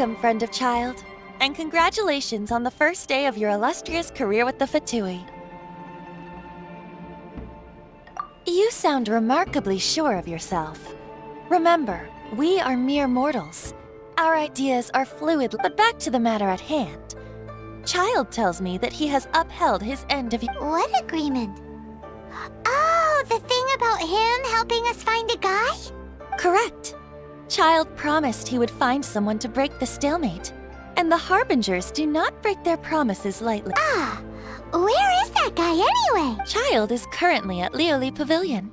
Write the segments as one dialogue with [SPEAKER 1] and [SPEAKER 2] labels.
[SPEAKER 1] Welcome, friend of child, and congratulations on the first day of your illustrious career with the Fatui. You sound remarkably sure of yourself. Remember, we are mere mortals. Our ideas are fluid, but back to the matter at hand. Child tells me that he has upheld his end of—
[SPEAKER 2] What agreement? Oh, the thing about him helping us find a guy?
[SPEAKER 1] Correct. Child promised he would find someone to break the stalemate. And the Harbingers do not break their promises lightly.
[SPEAKER 2] Ah, where is that guy anyway?
[SPEAKER 1] Child is currently at Liyue Pavilion.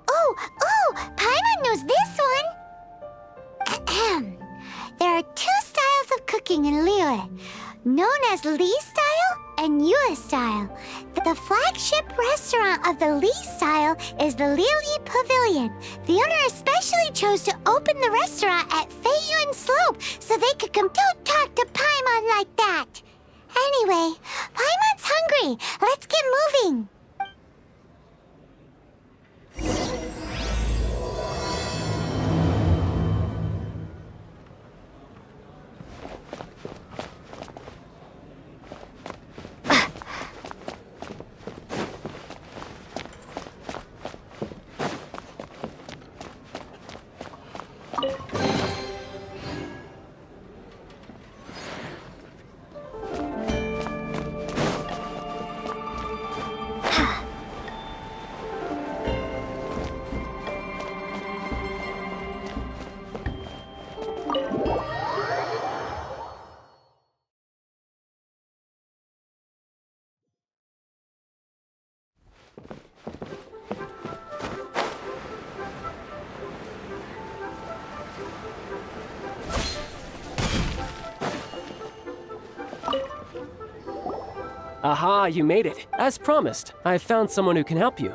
[SPEAKER 2] Oh, Paimon knows this one. Ahem. There are two styles of cooking in Liyue, known as Li style and Yue style. The flagship restaurant of the Li style is the Liyue Pavilion. The owner especially chose to open the restaurant at Feiyun Slope so they could come. Don't talk to Paimon like that. Anyway, Paimon's hungry. Let's get moving.
[SPEAKER 3] Aha, you made it. As promised, I've found someone who can help you.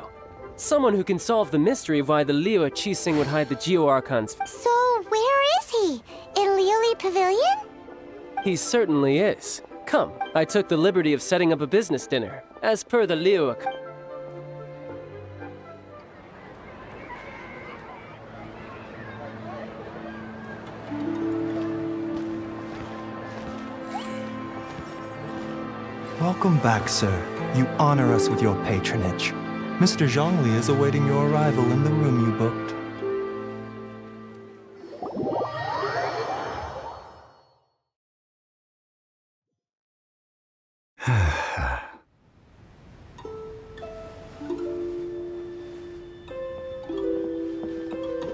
[SPEAKER 3] Someone who can solve the mystery of why the Liyue Qixing would hide the Geo-Archons.
[SPEAKER 2] So, where is he? In Liyue Pavilion?
[SPEAKER 3] He certainly is. Come, I took the liberty of setting up a business dinner, as per the Liyue.
[SPEAKER 4] Welcome back, sir. You honor us with your patronage. Mr. Zhongli is awaiting your arrival in the room you booked.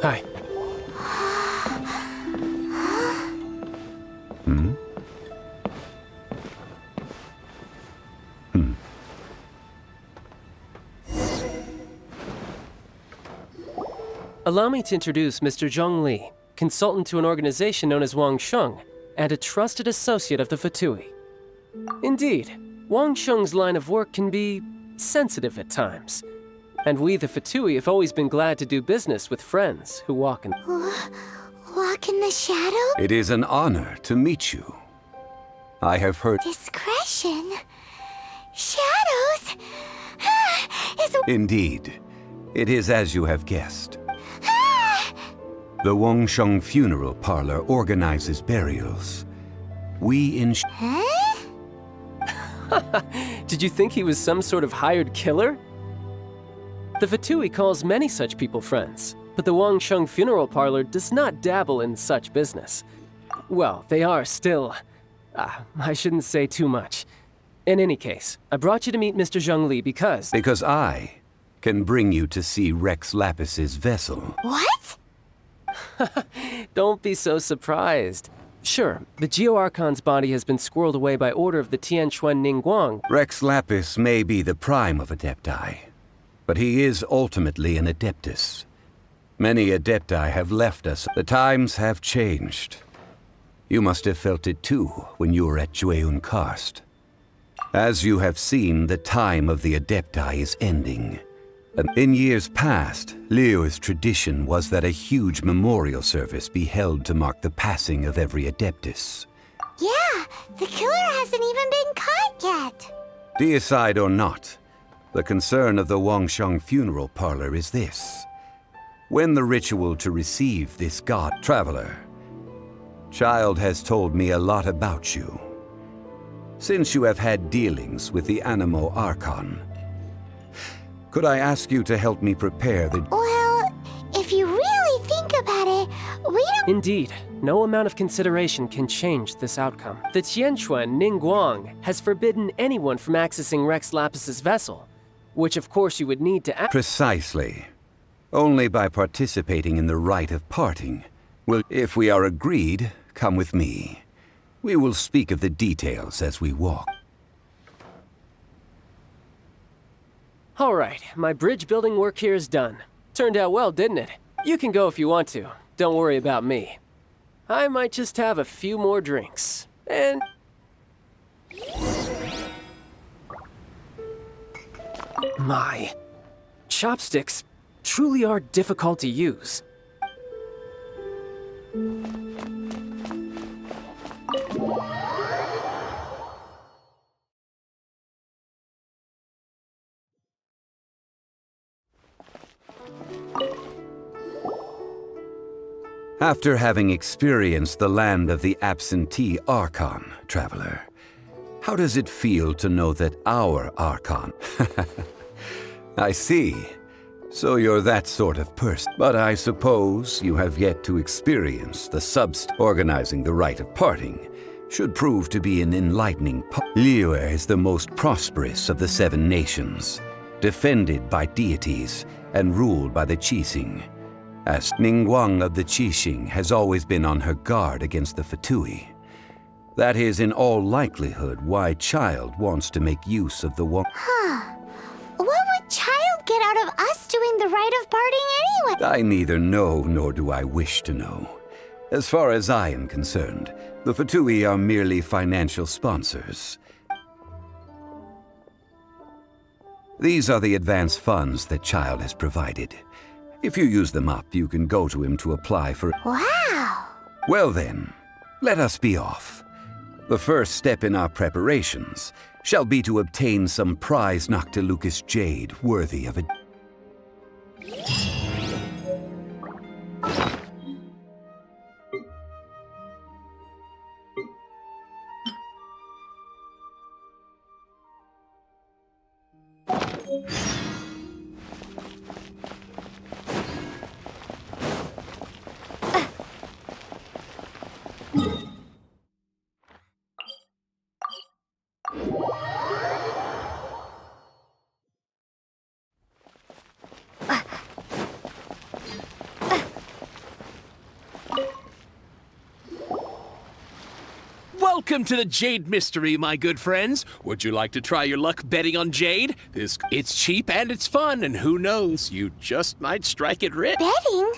[SPEAKER 3] Hi. Allow me to introduce Mr. Zhongli, consultant to an organization known as Wang Sheng, and a trusted associate of the Fatui. Indeed, Wang Sheng's line of work can be sensitive at times, and we, the Fatui, have always been glad to do business with friends who walk in—
[SPEAKER 2] Walk in the shadow?
[SPEAKER 5] It is an honor to meet you. I have heard—
[SPEAKER 2] Discretion? Shadows?
[SPEAKER 5] Indeed, it is as you have guessed. The Wangsheng Funeral Parlor organizes burials. We
[SPEAKER 2] Huh?
[SPEAKER 3] Did you think he was some sort of hired killer? The Fatui calls many such people friends, but the Wangsheng Funeral Parlor does not dabble in such business. Well, they are still— I shouldn't say too much. In any case, I brought you to meet Mr. Zhongli because—
[SPEAKER 5] Because I can bring you to see Rex Lapis's vessel.
[SPEAKER 2] What?
[SPEAKER 3] Don't be so surprised. Sure, the Geo-Archon's body has been squirreled away by order of the Tianquan Ningguang.
[SPEAKER 5] Rex Lapis may be the prime of Adepti, but he is ultimately an Adeptus. Many Adepti have left us. The times have changed. You must have felt it too when you were at Jueyun Karst. As you have seen, the time of the Adepti is ending. In years past, Liyue's tradition was that a huge memorial service be held to mark the passing of every Adeptus.
[SPEAKER 2] Yeah, the killer hasn't even been caught yet.
[SPEAKER 5] Deicide or not, the concern of the Wangsheng Funeral Parlor is this. When the ritual to receive this god traveler, Child has told me a lot about you. Since you have had dealings with the Animo Archon, could I ask you to help me prepare the...
[SPEAKER 2] Well, if you really think about it, we don't...
[SPEAKER 3] Indeed, no amount of consideration can change this outcome. The Tianquan Ningguang has forbidden anyone from accessing Rex Lapis's vessel, which of course you would need to...
[SPEAKER 5] Precisely. Only by participating in the rite of parting will, if we are agreed, come with me. We will speak of the details as we walk.
[SPEAKER 3] All right, my bridge building work here is done. Turned out well, didn't it? You can go if you want to. Don't worry about me. I might just have a few more drinks. And... My chopsticks truly are difficult to use.
[SPEAKER 5] After having experienced the land of the absentee Archon, traveler, how does it feel to know that our Archon... I see. So you're that sort of person. But I suppose you have yet to experience the organizing the rite of parting should prove to be an enlightening Liyue is the most prosperous of the 7 nations, defended by deities and ruled by the Qixing. As Ningguang of the Qixing has always been on her guard against the Fatui. That is in all likelihood why Child wants to make use of the one.
[SPEAKER 2] What would Child get out of us doing the rite of parting anyway?
[SPEAKER 5] I neither know nor do I wish to know. As far as I am concerned, the Fatui are merely financial sponsors. These are the advance funds that Child has provided. If you use them up, you can go to him to apply for...
[SPEAKER 2] Wow!
[SPEAKER 5] Well then, let us be off. The first step in our preparations shall be to obtain some prize Noctilucous jade worthy of a...
[SPEAKER 6] Welcome to the Jade Mystery, my good friends. Would you like to try your luck betting on Jade? It's cheap and it's fun, and who knows, you just might strike it rich.
[SPEAKER 2] Betting?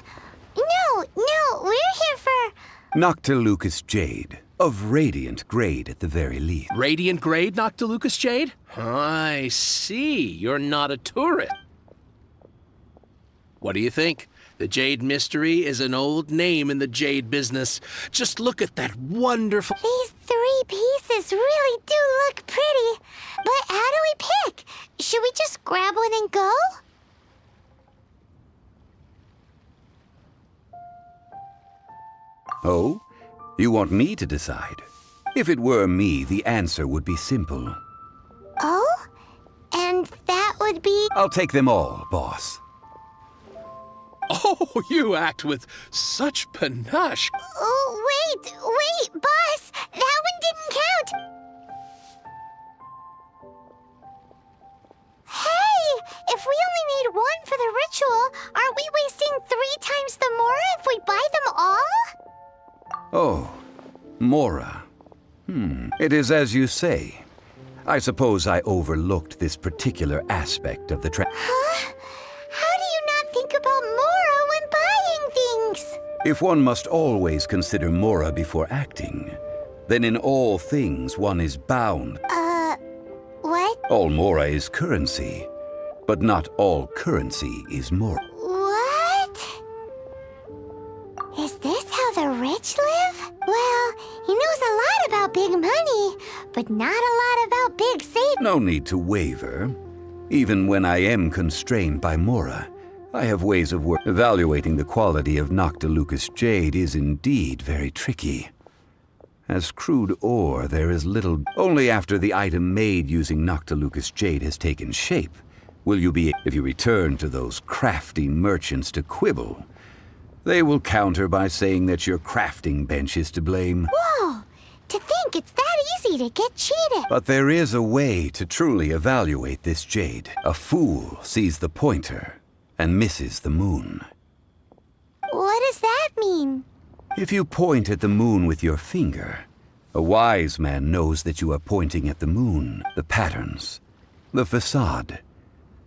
[SPEAKER 2] No, we're here for...
[SPEAKER 5] Noctilucous jade, of radiant grade at the very least.
[SPEAKER 6] Radiant grade, Noctilucous jade? I see, you're not a tourist. What do you think? The Jade Mystery is an old name in the jade business. Just look at that wonderful...
[SPEAKER 2] These 3 pieces really do look pretty. But how do we pick? Should we just grab one and go?
[SPEAKER 5] Oh? You want me to decide? If it were me, the answer would be simple.
[SPEAKER 2] Oh? And that would be...
[SPEAKER 5] I'll take them all, boss.
[SPEAKER 6] Oh, you act with such panache.
[SPEAKER 2] Oh, wait, boss! That one didn't count! Hey! If we only need one for the ritual, aren't we wasting 3 times the Mora if we buy them all?
[SPEAKER 5] Oh, Mora. It is as you say. I suppose I overlooked this particular aspect of the
[SPEAKER 2] Huh? How do you not think about Mora when buying things?
[SPEAKER 5] If one must always consider Mora before acting, then in all things one is bound.
[SPEAKER 2] What?
[SPEAKER 5] All Mora is currency, but not all currency is Mora.
[SPEAKER 2] What? Is this how the rich live? Well, he knows a lot about big money, but not a lot about big savings.
[SPEAKER 5] No need to waver. Even when I am constrained by Mora, I have ways of evaluating the quality of Noctilucous jade is indeed very tricky. As crude ore, there is little. Only after the item made using Noctilucous jade has taken shape will you be. If you return to those crafty merchants to quibble, they will counter by saying that your crafting bench is to blame.
[SPEAKER 2] Whoa! To think it's that easy to get cheated.
[SPEAKER 5] But there is a way to truly evaluate this jade. A fool sees the pointer and misses the moon.
[SPEAKER 2] What does that mean?
[SPEAKER 5] If you point at the moon with your finger, a wise man knows that you are pointing at the moon, the patterns, the facade.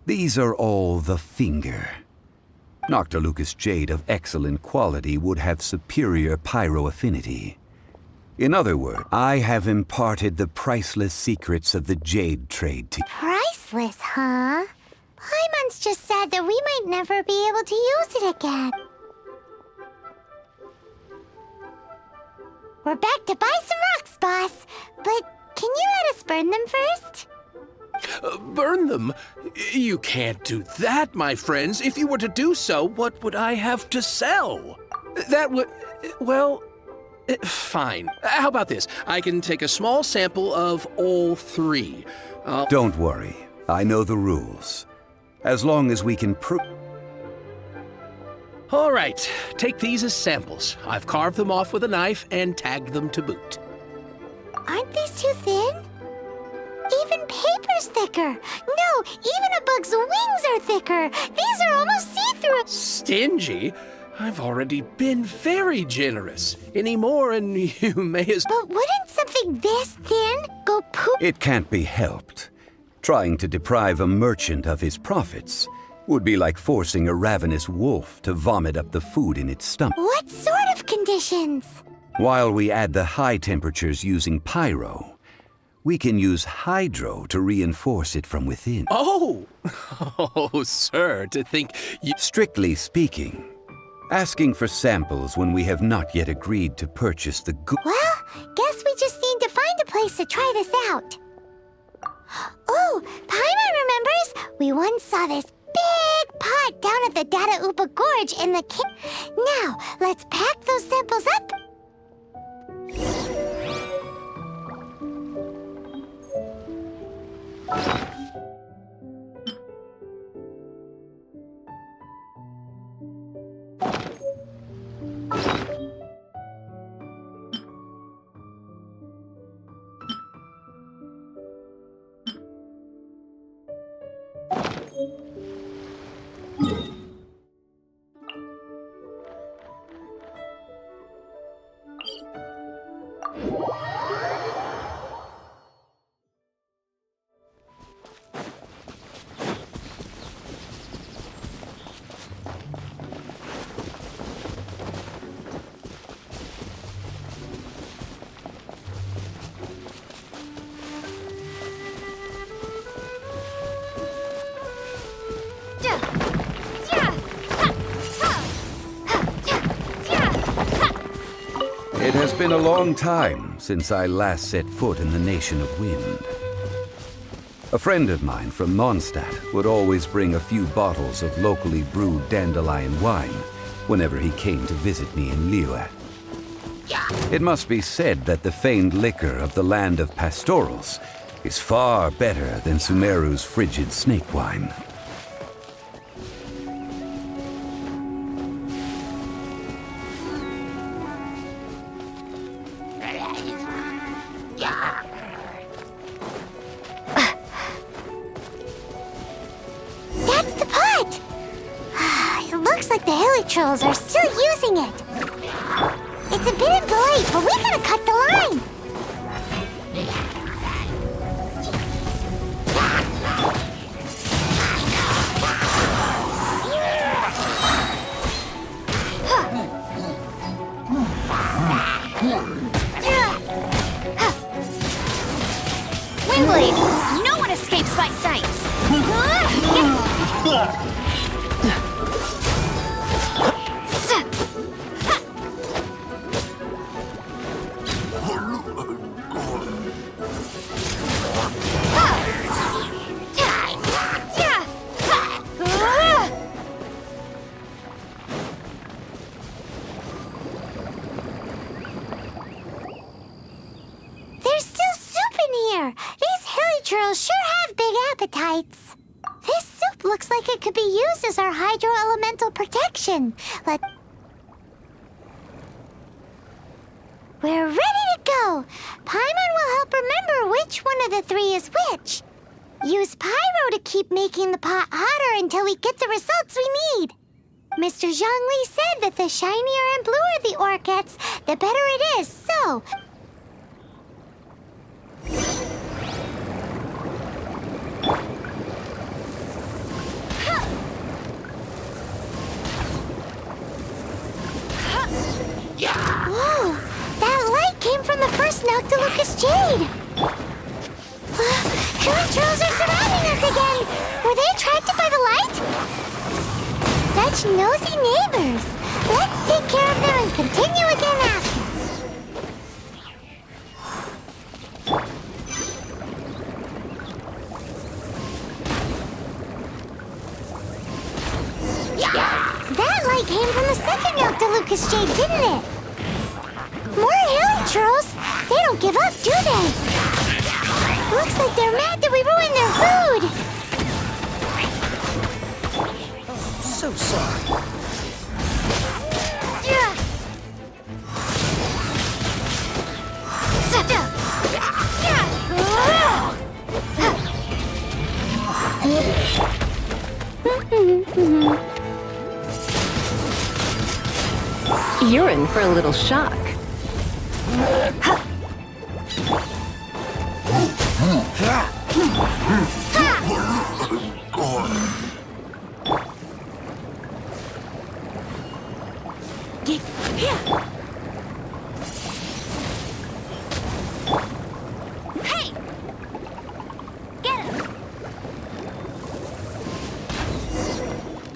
[SPEAKER 5] These are all the finger. Noctilucous jade of excellent quality would have superior pyro affinity. In other words, I have imparted the priceless secrets of the jade trade to you.
[SPEAKER 2] Priceless, huh? Paimon's just sad that we might never be able to use it again. We're back to buy some rocks, boss. But can you let us burn them first?
[SPEAKER 6] Burn them? You can't do that, my friends. If you were to do so, what would I have to sell? That would... well... fine. How about this? I can take a small sample of all three.
[SPEAKER 5] Don't worry. I know the rules. As long as we can prove...
[SPEAKER 6] All right. Take these as samples. I've carved them off with a knife and tagged them to boot.
[SPEAKER 2] Aren't these too thin? Even paper's thicker. No, even a bug's wings are thicker. These are almost see-through.
[SPEAKER 6] Stingy? I've already been very generous. Any more and you may as...
[SPEAKER 2] But wouldn't something this thin go poop?
[SPEAKER 5] It can't be helped. Trying to deprive a merchant of his profits would be like forcing a ravenous wolf to vomit up the food in its stomach.
[SPEAKER 2] What sort of conditions?
[SPEAKER 5] While we add the high temperatures using pyro, we can use hydro to reinforce it from within.
[SPEAKER 6] Oh! Oh, sir, to think you...
[SPEAKER 5] Strictly speaking, asking for samples when we have not yet agreed to purchase the goods.
[SPEAKER 2] Well, guess we just need to find a place to try this out. Oh, Paimon remembers we once saw this big pot down at the Data Upa Gorge in the Now, let's pack those samples up.
[SPEAKER 5] It has been a long time since I last set foot in the Nation of Wind. A friend of mine from Mondstadt would always bring a few bottles of locally brewed dandelion wine whenever he came to visit me in Liyue. It must be said that the famed liquor of the land of pastorals is far better than Sumeru's frigid snake wine.
[SPEAKER 2] That's the pot! It looks like the hilly trolls are still using it. It's a bit impolite, but we gotta cut the line.
[SPEAKER 1] Windblade, no one escapes my sights.
[SPEAKER 2] have big appetites. This soup looks like it could be used as our hydro-elemental protection. We're ready to go. Paimon will help remember which one of the three is which. Use pyro to keep making the pot hotter until we get the results we need. Mr. Zhongli said that the shinier and bluer the ore gets, the better it is, so... Whoa! That light came from the first Noctilucous Jade! Killer trolls are surrounding us again! Were they attracted by the light? Such nosy neighbors! Let's take care of them and continue again after. That light came from the second Noctilucous Jade, didn't it? More hill trolls! They don't give up, do they? Looks like they're mad that we ruined their food!
[SPEAKER 7] So sorry.
[SPEAKER 8] You're in for a little shock.
[SPEAKER 2] Hey! Get him!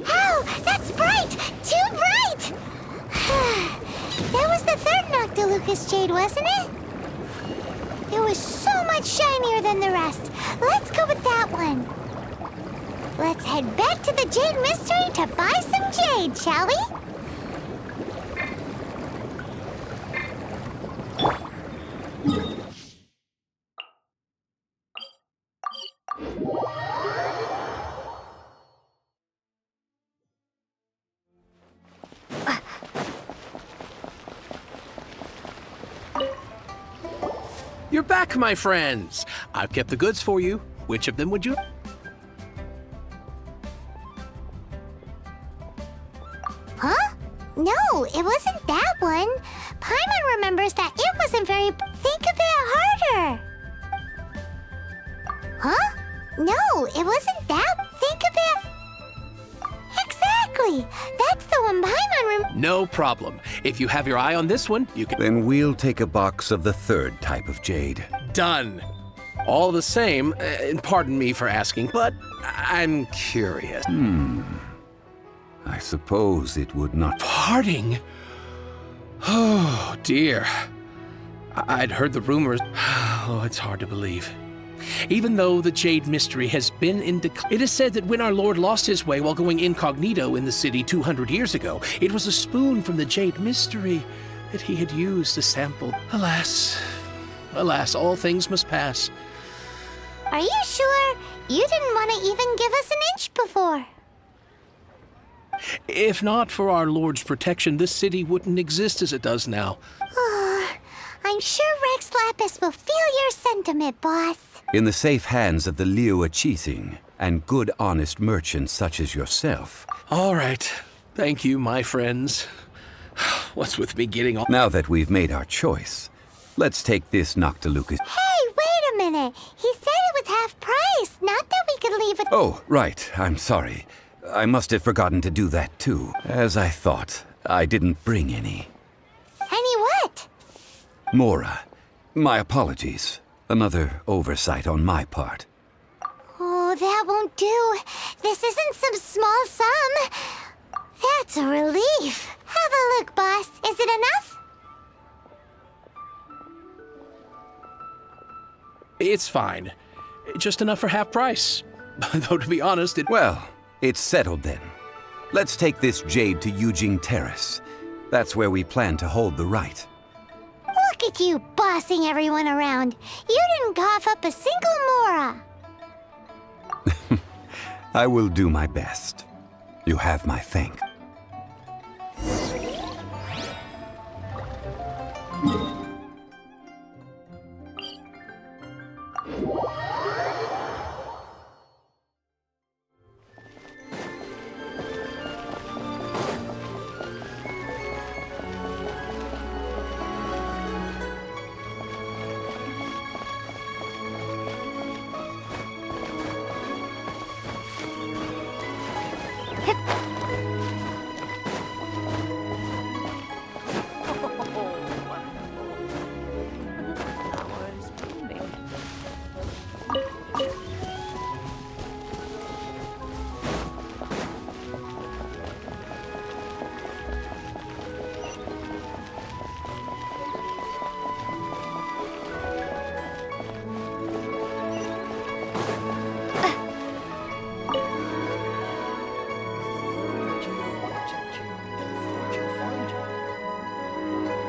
[SPEAKER 2] Oh, that's bright! Too bright! That was the third Noctilucous Jade, wasn't it? It was so much shinier than the rest. Let's go with that one. Let's head back to the Jade Mystery to buy some jade, shall we?
[SPEAKER 6] You're back, my friends. I've kept the goods for you. Which of them would you...
[SPEAKER 2] Huh? No, it wasn't that one. Paimon remembers that it wasn't very... Think a bit harder. Huh? No, it wasn't that... Think a bit... Exactly! That's the one Paimon
[SPEAKER 6] No problem. If you have your eye on this one, you can...
[SPEAKER 5] Then we'll take a box of the third type of jade.
[SPEAKER 6] Done. All the same, and pardon me for asking, but I'm curious.
[SPEAKER 5] I suppose it would not...
[SPEAKER 6] Parting? Oh, dear. I'd heard the rumors. Oh, it's hard to believe. Even though the Jade Mystery has been in decline, it is said that when our Lord lost his way while going incognito in the city 200 years ago, it was a spoon from the Jade Mystery that he had used to sample. Alas, alas, all things must pass.
[SPEAKER 2] Are you sure? You didn't want to even give us an inch before.
[SPEAKER 6] If not for our Lord's protection, this city wouldn't exist as it does now.
[SPEAKER 2] I'm sure Rex Lapis will feel your sentiment, boss.
[SPEAKER 5] In the safe hands of the Liyue Cheating and good honest merchants such as yourself.
[SPEAKER 6] All right. Thank you, my friends. What's with me getting all...
[SPEAKER 5] Now that we've made our choice, let's take this Noctilucous...
[SPEAKER 2] Hey, wait a minute. He said it was half price, not that we could leave it...
[SPEAKER 5] Oh, right. I'm sorry. I must have forgotten to do that too. As I thought, I didn't bring any.
[SPEAKER 2] Any what?
[SPEAKER 5] Mora, my apologies. Another oversight on my part.
[SPEAKER 2] Oh, that won't do. This isn't some small sum. That's a relief. Have a look, boss. Is it enough?
[SPEAKER 6] It's fine. Just enough for half price. Though, to be honest, it...
[SPEAKER 5] Well, it's settled then. Let's take this jade to Yujing Terrace. That's where we plan to hold the rite.
[SPEAKER 2] Look at you bossing everyone around. You didn't cough up a single Mora.
[SPEAKER 5] I will do my best. You have my thanks.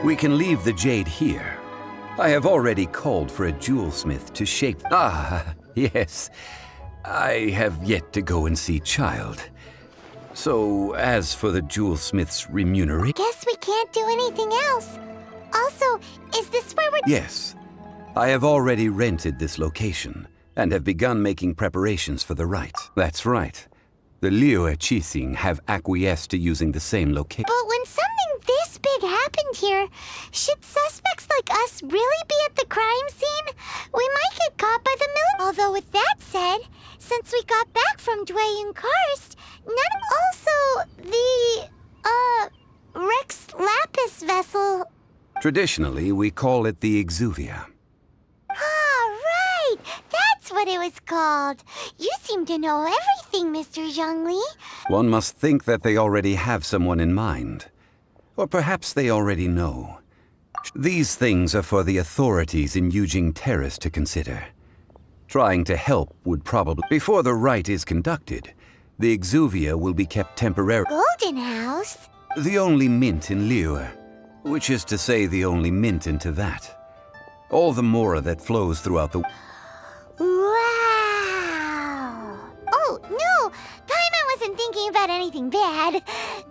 [SPEAKER 5] We can leave the jade here. I have already called for a jewelsmith to shape... Ah, yes. I have yet to go and see Child. So, as for the jewelsmith's remuneration...
[SPEAKER 2] Guess we can't do anything else. Also, is this where we're...
[SPEAKER 5] Yes. I have already rented this location, and have begun making preparations for the rite. That's right. The Liyue Qixing have acquiesced to using the same location.
[SPEAKER 2] But when something this big happened here, should suspects like us really be at the crime scene? We might get caught by the military. Although with that said, since we got back from Dwayne Karst, also the, Rex Lapis vessel.
[SPEAKER 5] Traditionally, we call it the Exuvia.
[SPEAKER 2] Ah, right! That's what it was called. You seem to know everything, Mr. Zhongli.
[SPEAKER 5] One must think that they already have someone in mind. Or perhaps they already know. These things are for the authorities in Yujing Terrace to consider. Trying to help would probably... Before the rite is conducted, the Exuvia will be kept temporarily...
[SPEAKER 2] Golden House?
[SPEAKER 5] The only mint in Liyue, which is to say the only mint in Teyvat. All the mora that flows throughout the...
[SPEAKER 2] Wow! Oh, no! Paimon wasn't thinking about anything bad.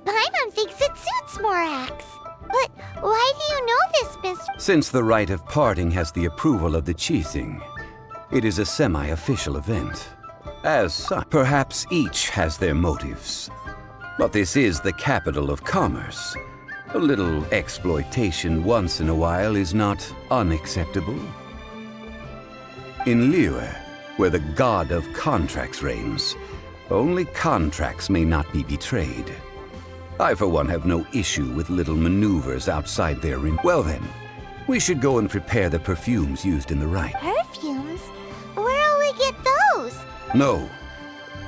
[SPEAKER 2] Paimon thinks it suits Morax. But why do you know this, Mr.
[SPEAKER 5] Since the rite of parting has the approval of the Qixing, it is a semi-official event. As such, perhaps each has their motives. But this is the capital of commerce. A little exploitation once in a while is not unacceptable. In Liyue, where the god of contracts reigns, only contracts may not be betrayed. I, for one, have no issue with little maneuvers outside their rim. Well then, we should go and prepare the perfumes used in the rite.
[SPEAKER 2] Perfumes? Where'll we get those?
[SPEAKER 5] No.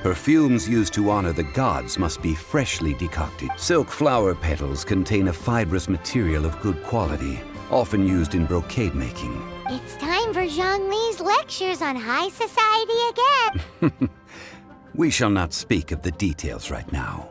[SPEAKER 5] Perfumes used to honor the gods must be freshly decocted. Silk flower petals contain a fibrous material of good quality, often used in brocade making.
[SPEAKER 2] It's time for Zhongli's lectures on high society again.
[SPEAKER 5] We shall not speak of the details right now.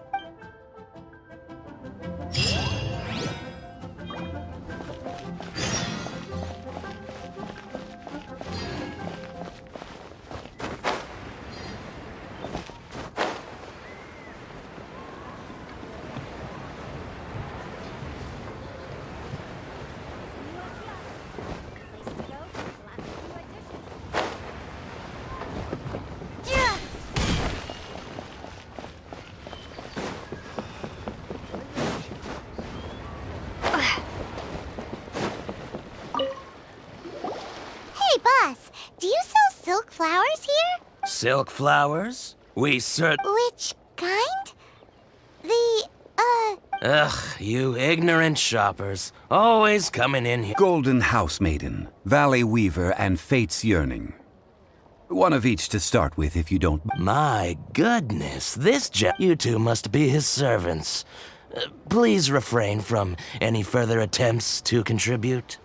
[SPEAKER 2] Hey, boss, do you sell silk flowers here?
[SPEAKER 7] Silk flowers? We
[SPEAKER 2] Which kind? The,
[SPEAKER 7] Ugh, you ignorant shoppers. Always coming in here.
[SPEAKER 5] Golden House Maiden, Valley Weaver, and Fate's Yearning. One of each to start with, if you don't...
[SPEAKER 7] My goodness, You two must be his servants. Please refrain from any further attempts to contribute.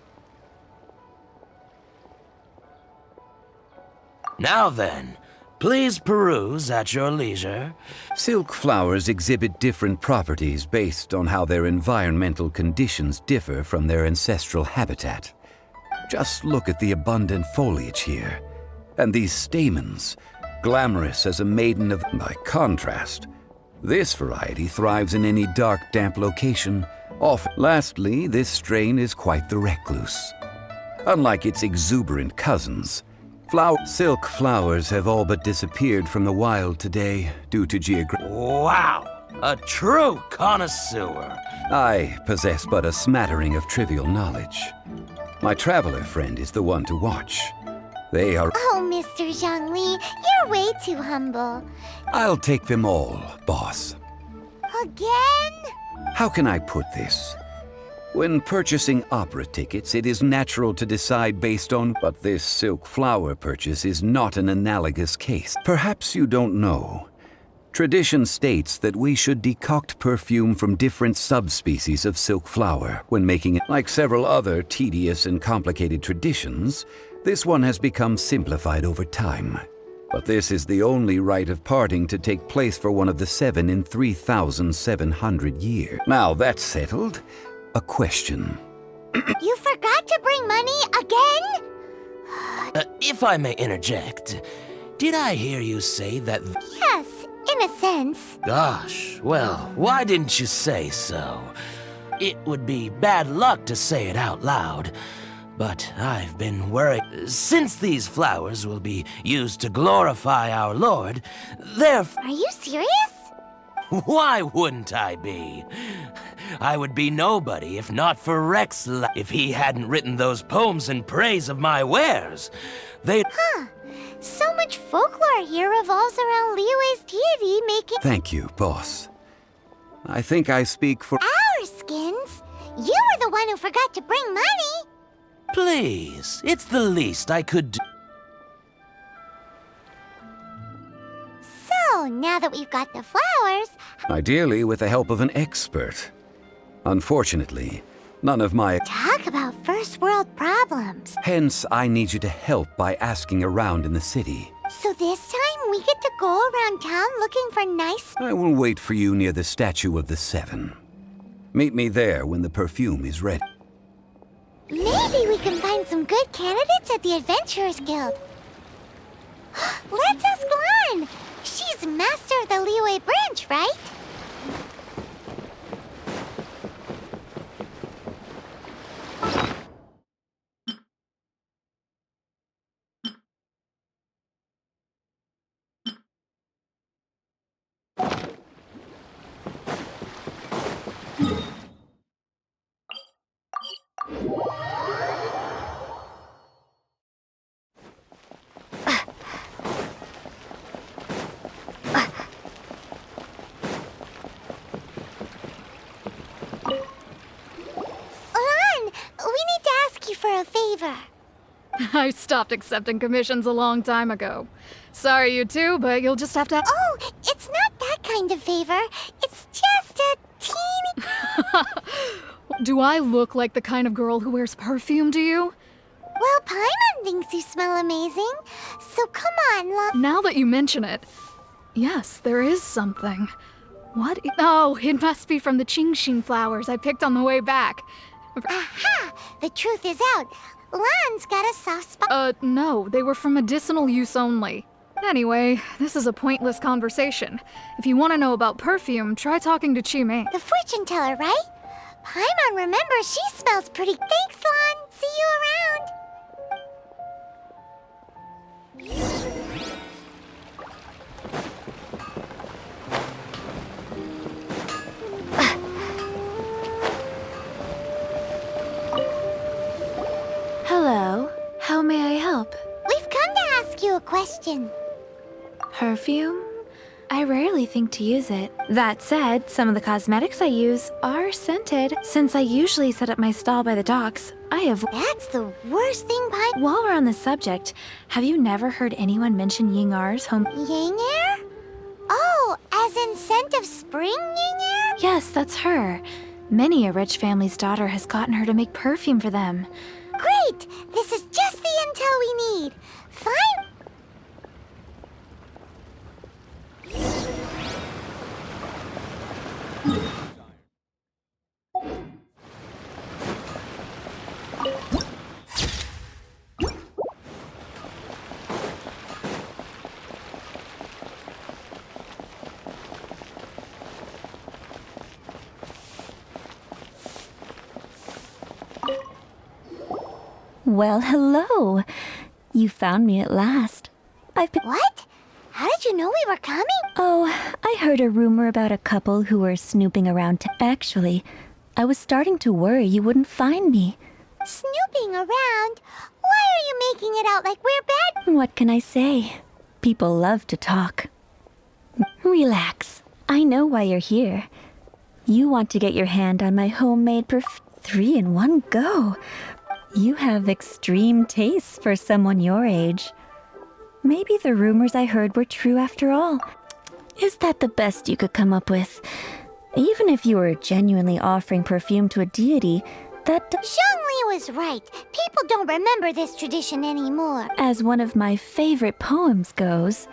[SPEAKER 7] Now then, please peruse at your leisure.
[SPEAKER 5] Silk flowers exhibit different properties based on how their environmental conditions differ from their ancestral habitat. Just look at the abundant foliage here. And these stamens, glamorous as a maiden of... By contrast, this variety thrives in any dark, damp location. Lastly, this strain is quite the recluse. Unlike its exuberant cousins, silk flowers have all but disappeared from the wild today due to
[SPEAKER 7] Wow! A true connoisseur.
[SPEAKER 5] I possess but a smattering of trivial knowledge. My traveler friend is the one to watch. They are...
[SPEAKER 2] Oh, Mr. Zhongli, you're way too humble.
[SPEAKER 5] I'll take them all, boss.
[SPEAKER 2] Again?
[SPEAKER 5] How can I put this? When purchasing opera tickets, it is natural to decide based on... But this silk flower purchase is not an analogous case. Perhaps you don't know. Tradition states that we should decoct perfume from different subspecies of silk flower when making it. Like several other tedious and complicated traditions, this one has become simplified over time. But this is the only rite of parting to take place for one of the 7 in 3,700 years. Now that's settled, a question.
[SPEAKER 2] You forgot to bring money again?
[SPEAKER 7] If I may interject, did I hear you say that...
[SPEAKER 2] Yes, in a sense.
[SPEAKER 7] Gosh, well, why didn't you say so? It would be bad luck to say it out loud, but I've been worried. Since these flowers will be used to glorify our Lord, therefore...
[SPEAKER 2] Are you serious?
[SPEAKER 7] Why wouldn't I be? I would be nobody if not for Rex if he hadn't written those poems in praise of my wares.
[SPEAKER 2] Huh. So much folklore here revolves around Liyue's deity making...
[SPEAKER 5] Thank you, boss. I think I speak for...
[SPEAKER 2] Our skins? You were the one who forgot to bring money!
[SPEAKER 7] Please, it's the least I could do.
[SPEAKER 2] So, now that we've got the flowers...
[SPEAKER 5] Ideally with the help of an expert. Unfortunately, none of my...
[SPEAKER 2] Talk about first world problems.
[SPEAKER 5] Hence, I need you to help by asking around in the city.
[SPEAKER 2] So this time we get to go around town looking for nice...
[SPEAKER 5] I will wait for you near the Statue of the Seven. Meet me there when the perfume is ready.
[SPEAKER 2] Maybe we can find some good candidates at the Adventurers Guild. Let's ask Lan. She's master of the Liyue branch, right? For a favor.
[SPEAKER 9] I stopped accepting commissions a long time ago. Sorry, you two, but you'll just have to...
[SPEAKER 2] Oh, it's not that kind of favor. It's just a teeny...
[SPEAKER 9] Do I look like the kind of girl who wears perfume to you?
[SPEAKER 2] Well, Paimon thinks you smell amazing. So come on,
[SPEAKER 9] Now that you mention it, yes, there is something. What? Oh, it must be from the Genshin flowers I picked on the way back.
[SPEAKER 2] Aha! The truth is out. Lan's got a soft spot.
[SPEAKER 9] No, they were for medicinal use only. Anyway, this is a pointless conversation. If you want to know about perfume, try talking to Chimei.
[SPEAKER 2] The fortune teller, right? Paimon remembers she smells pretty. Thanks, Lan. See you around.
[SPEAKER 1] Hello. How may I help?
[SPEAKER 2] We've come to ask you a question.
[SPEAKER 1] Perfume? I rarely think to use it. That said, some of the cosmetics I use are scented. Since I usually set up my stall by the docks, I have...
[SPEAKER 2] That's the worst thing,
[SPEAKER 1] While we're on the subject, have you never heard anyone mention Yingar's home...
[SPEAKER 2] Yingar? Oh, as in scent of spring, Yingar?
[SPEAKER 1] Yes, that's her. Many a rich family's daughter has gotten her to make perfume for them.
[SPEAKER 2] Great! This is just the intel we need. Fine.
[SPEAKER 10] Well, hello. You found me at last. I've been.
[SPEAKER 2] What? How did you know we were coming?
[SPEAKER 10] Oh, I heard a rumor about a couple who were snooping around. Actually, I was starting to worry you wouldn't find me.
[SPEAKER 2] Snooping around? Why are you making it out like we're bad?
[SPEAKER 10] What can I say? People love to talk. Relax. I know why you're here. You want to get your hand on my homemade 3 in 1 go. You have extreme tastes for someone your age. Maybe the rumors I heard were true after all. Is that the best you could come up with? Even if you were genuinely offering perfume to a deity, that...
[SPEAKER 2] Zhongli was right. People don't remember this tradition anymore.
[SPEAKER 10] As one of my favorite poems goes,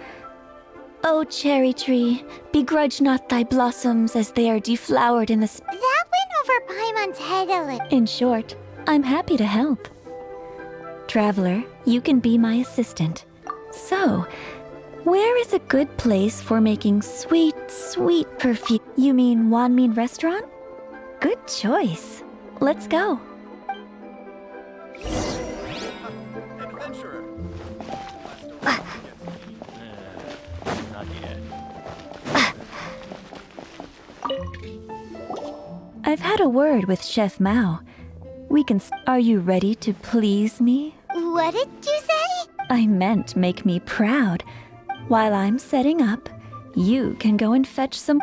[SPEAKER 10] "O cherry tree, begrudge not thy blossoms as they are deflowered in the...
[SPEAKER 2] That went over Paimon's head a little.
[SPEAKER 10] In short, I'm happy to help. Traveler, you can be my assistant. So, where is a good place for making sweet, sweet perfume? You mean Wanmin Restaurant? Good choice. Let's go.
[SPEAKER 7] Not yet.
[SPEAKER 10] I've had a word with Chef Mao. We can... Are you ready to please me?
[SPEAKER 2] What did you say?
[SPEAKER 10] I meant make me proud. While I'm setting up, you can go and fetch some...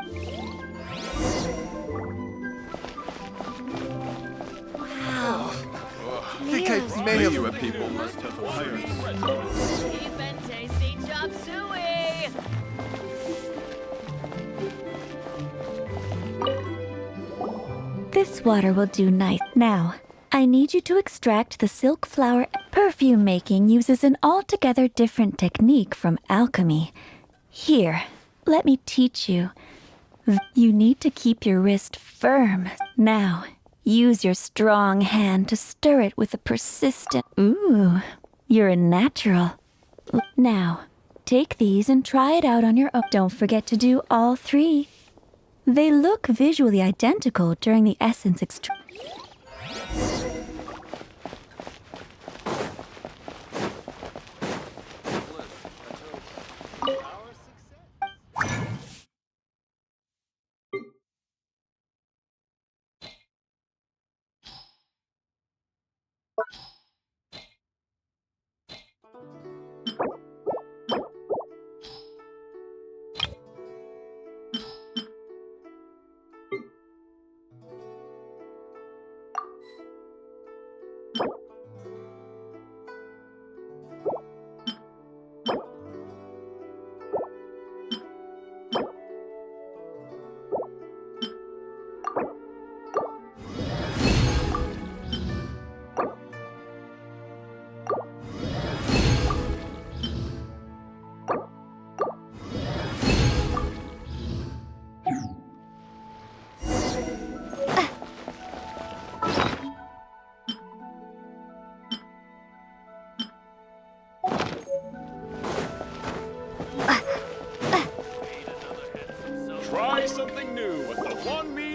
[SPEAKER 2] Wow.
[SPEAKER 11] I think I may have... people must have
[SPEAKER 8] Cheap and tasty chop suey!
[SPEAKER 10] This water will do nice. Now, I need you to extract the silk flower. Perfume making uses an altogether different technique from alchemy. Here, let me teach you. You need to keep your wrist firm. Now, use your strong hand to stir it with a persistent... Ooh, you're a natural. Now, take these and try it out on your own. Don't forget to do all 3. They look visually identical during the essence extraction.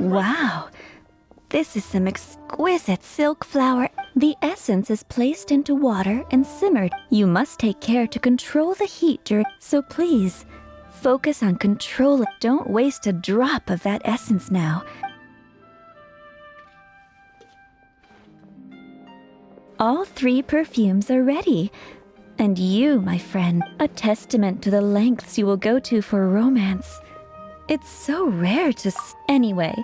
[SPEAKER 10] Wow, this is some exquisite silk flower. The essence is placed into water and simmered. You must take care to control the heat during... So please, focus on control it. Don't waste a drop of that essence now. All 3 perfumes are ready. And you, my friend, a testament to the lengths you will go to for romance. It's so rare to... Anyway,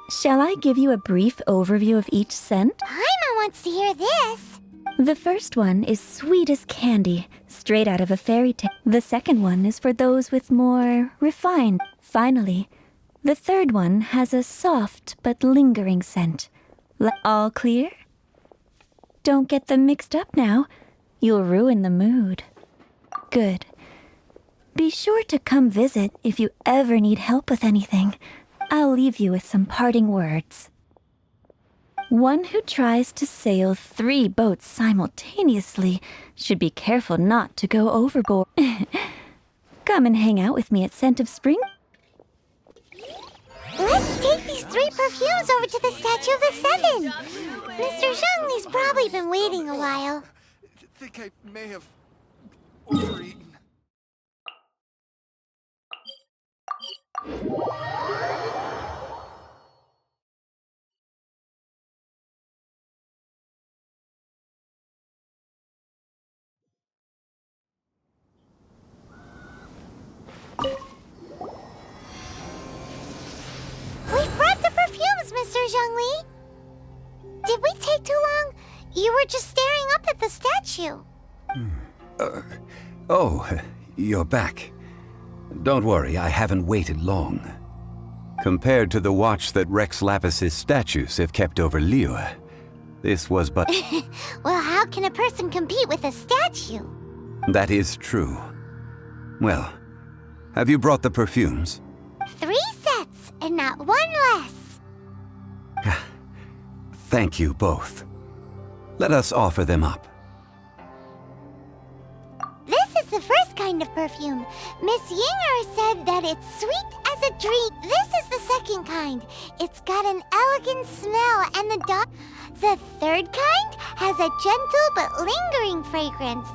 [SPEAKER 10] shall I give you a brief overview of each scent?
[SPEAKER 2] Paimon wants to hear this.
[SPEAKER 10] The first one is sweet as candy, straight out of a fairy tale. The second one is for those with more refined. Finally, the third one has a soft but lingering scent. All clear? Don't get them mixed up now. You'll ruin the mood. Good. Be sure to come visit if you ever need help with anything. I'll leave you with some parting words. One who tries to sail 3 boats simultaneously should be careful not to go overboard. Come and hang out with me at Scent of Spring.
[SPEAKER 2] Let's take these 3 perfumes over to the Statue of the Seven. Mr. Zhongli's probably been waiting a while.
[SPEAKER 11] I think I may have overeaten.
[SPEAKER 2] We've brought the perfumes, Mr. Zhongli. Did we take too long? You were just staring up at the statue.
[SPEAKER 5] Oh, you're back. Don't worry, I haven't waited long. Compared to the watch that Rex Lapis's statues have kept over Liyue, this was but...
[SPEAKER 2] Well, how can a person compete with a statue?
[SPEAKER 5] That is true. Well, have you brought the perfumes?
[SPEAKER 2] 3 sets, and not 1 less.
[SPEAKER 5] Thank you both. Let us offer them up.
[SPEAKER 2] This is the first kind of perfume. Miss Yinger said that it's sweet as a dream. This is the second kind. It's got an elegant smell, and the third kind has a gentle but lingering fragrance.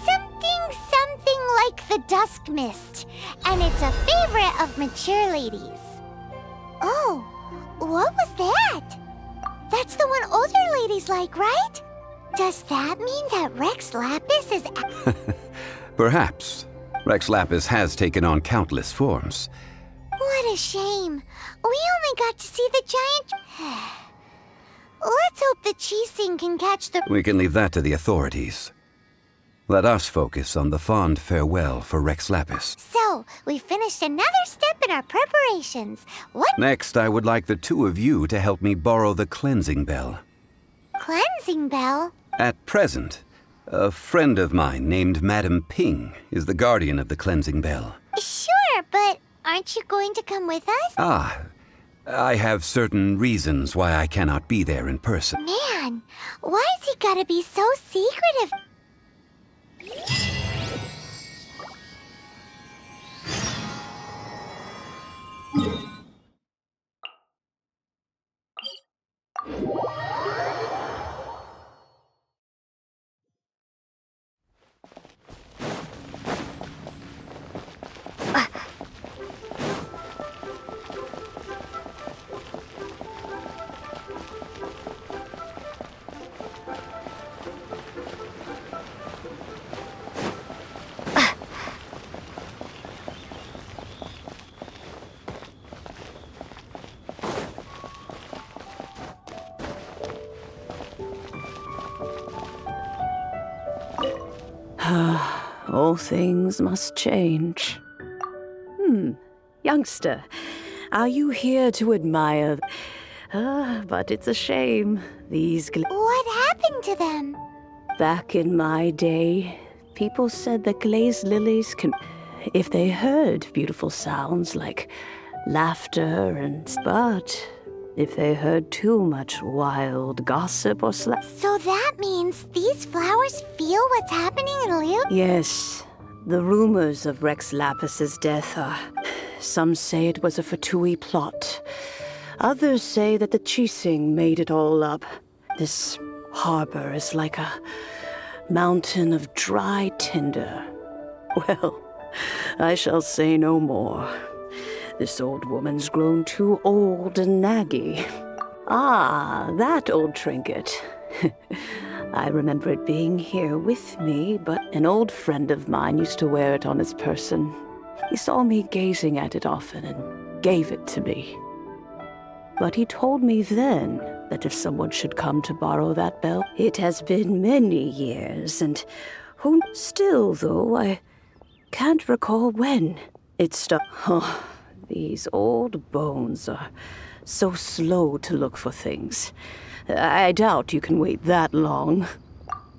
[SPEAKER 2] Something like the dusk mist. And it's a favorite of mature ladies. Oh, what was that? That's the one older ladies like, right? Does that mean that Rex Lapis is...
[SPEAKER 5] Perhaps. Rex Lapis has taken on countless forms.
[SPEAKER 2] What a shame. We only got to see the giant... Let's hope the Qixing can catch the...
[SPEAKER 5] We can leave that to the authorities. Let us focus on the fond farewell for Rex Lapis.
[SPEAKER 2] So, we finished another step in our preparations. What...
[SPEAKER 5] Next, I would like the 2 of you to help me borrow the cleansing bell.
[SPEAKER 2] Cleansing bell?
[SPEAKER 5] At present, a friend of mine named Madame Ping is the guardian of the cleansing bell.
[SPEAKER 2] Sure, but aren't you going to come with us?
[SPEAKER 5] Ah, I have certain reasons why I cannot be there in person.
[SPEAKER 2] Man, why's he gotta be so secretive?
[SPEAKER 12] All things must change. Youngster, are you here to admire? But it's a shame.
[SPEAKER 2] What happened to them?
[SPEAKER 12] Back in my day, people said that glazed lilies can... If they heard beautiful sounds like laughter and... But if they heard too much wild gossip or
[SPEAKER 2] So that means these flowers feel what's happening in Liyue?
[SPEAKER 12] Yes. The rumors of Rex Lapis's death are... Some say it was a Fatui plot. Others say that the Qixing made it all up. This harbor is like a mountain of dry tinder. Well, I shall say no more. This old woman's grown too old and naggy. Ah, that old trinket. I remember it being here with me, but an old friend of mine used to wear it on his person. He saw me gazing at it often and gave it to me. But he told me then that if someone should come to borrow that bell, it has been many years, and who still, though, I can't recall when it stopped. Oh, these old bones are so slow to look for things. I doubt you can wait that long.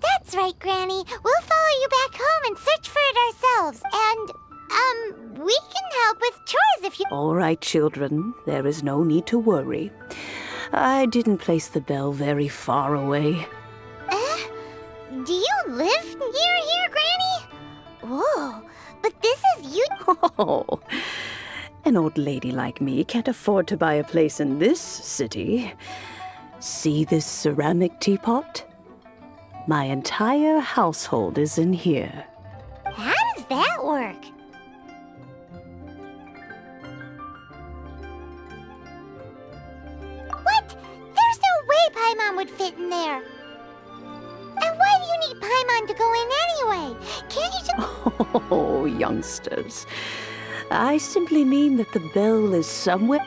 [SPEAKER 2] That's right, Granny. We'll follow you back home and search for it ourselves. And, we can help with chores if you...
[SPEAKER 12] All right, children. There is no need to worry. I didn't place the bell very far away.
[SPEAKER 2] Do you live near here, Granny? Whoa, but this is you...
[SPEAKER 12] Oh, An old lady like me can't afford to buy a place in this city. See this ceramic teapot? My entire household is in here.
[SPEAKER 2] How does that work? What? There's no way Paimon would fit in there. And why do you need Paimon to go in anyway? Can't you just...
[SPEAKER 12] Oh, youngsters. I simply mean that the bell is somewhere.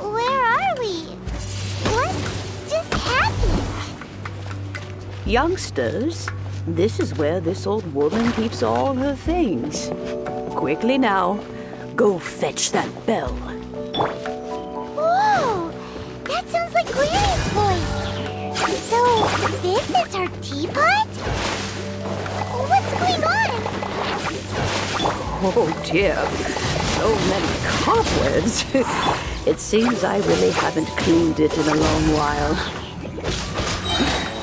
[SPEAKER 2] Where are we? What just happened?
[SPEAKER 12] Youngsters, this is where this old woman keeps all her things. Quickly now, go fetch that bell.
[SPEAKER 2] Whoa! That sounds like Granny's voice. So, this is her teapot? What's going on?
[SPEAKER 12] Oh dear, so many cobwebs. It seems I really haven't cleaned it in a long while.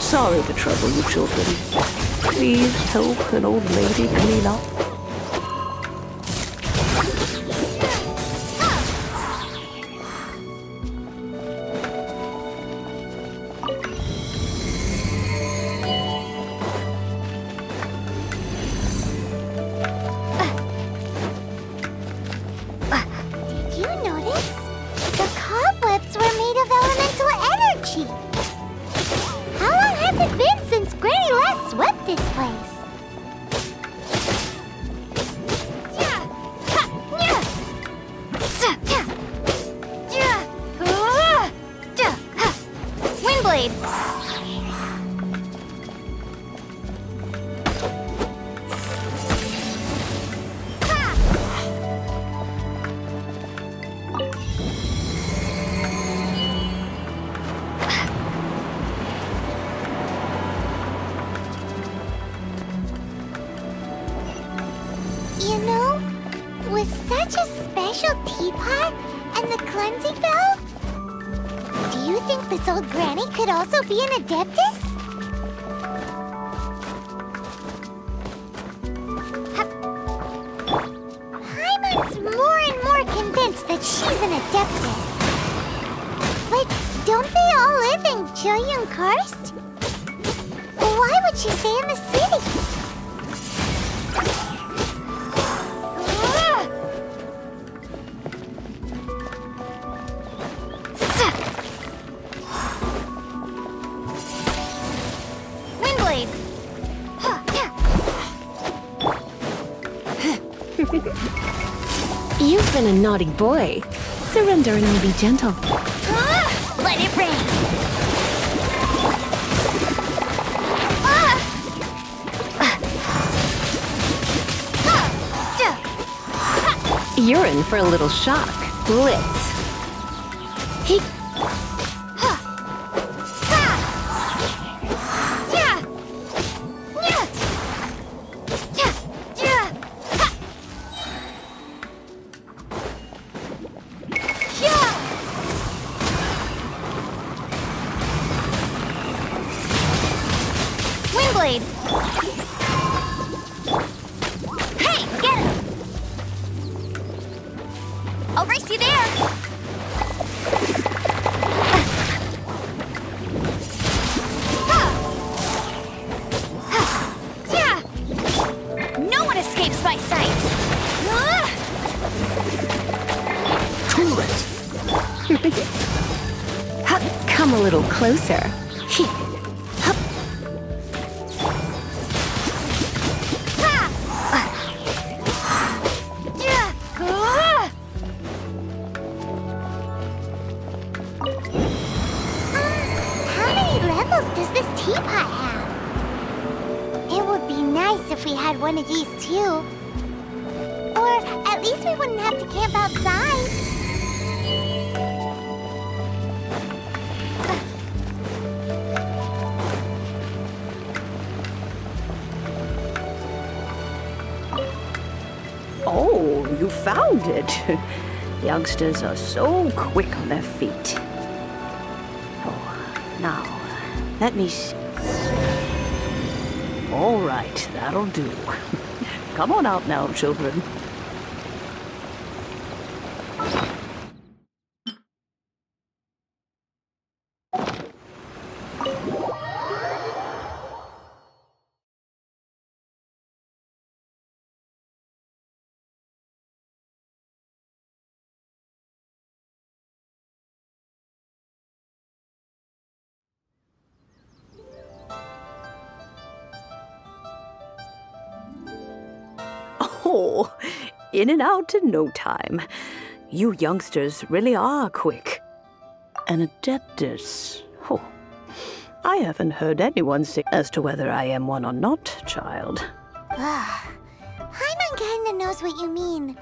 [SPEAKER 12] Sorry to trouble you, children. Please help an old lady clean up.
[SPEAKER 2] Did you notice? The cobwebs were made of elemental energy. How long has it been since Granny last swept this place? Windblade. You know, with such a special teapot and the cleansing bell, do you think this old granny could also be an adeptus? Paimon's more and more convinced that she's an adeptus. But don't they all live in Jueyun Karst? Why would she stay in the city? Windblade.
[SPEAKER 13] You've been a naughty boy. Surrender and I'll be gentle.
[SPEAKER 2] Let it rain.
[SPEAKER 13] You're in for a little shock. Blitz. Hey.
[SPEAKER 2] Windblade. Hey, get him! I'll race you there! No one escapes my sight!
[SPEAKER 13] Come a little closer.
[SPEAKER 2] had one of these too. Or at least we wouldn't have to camp outside.
[SPEAKER 12] Oh, you found it. Youngsters are so quick on their feet. Oh, now, let me see. All right, that'll do. Come on out now, children. Oh, in and out in no time. You youngsters really are quick. An adeptus. Oh, I haven't heard anyone say as to whether I am one or not, child.
[SPEAKER 2] Paimon kinda knows what you mean.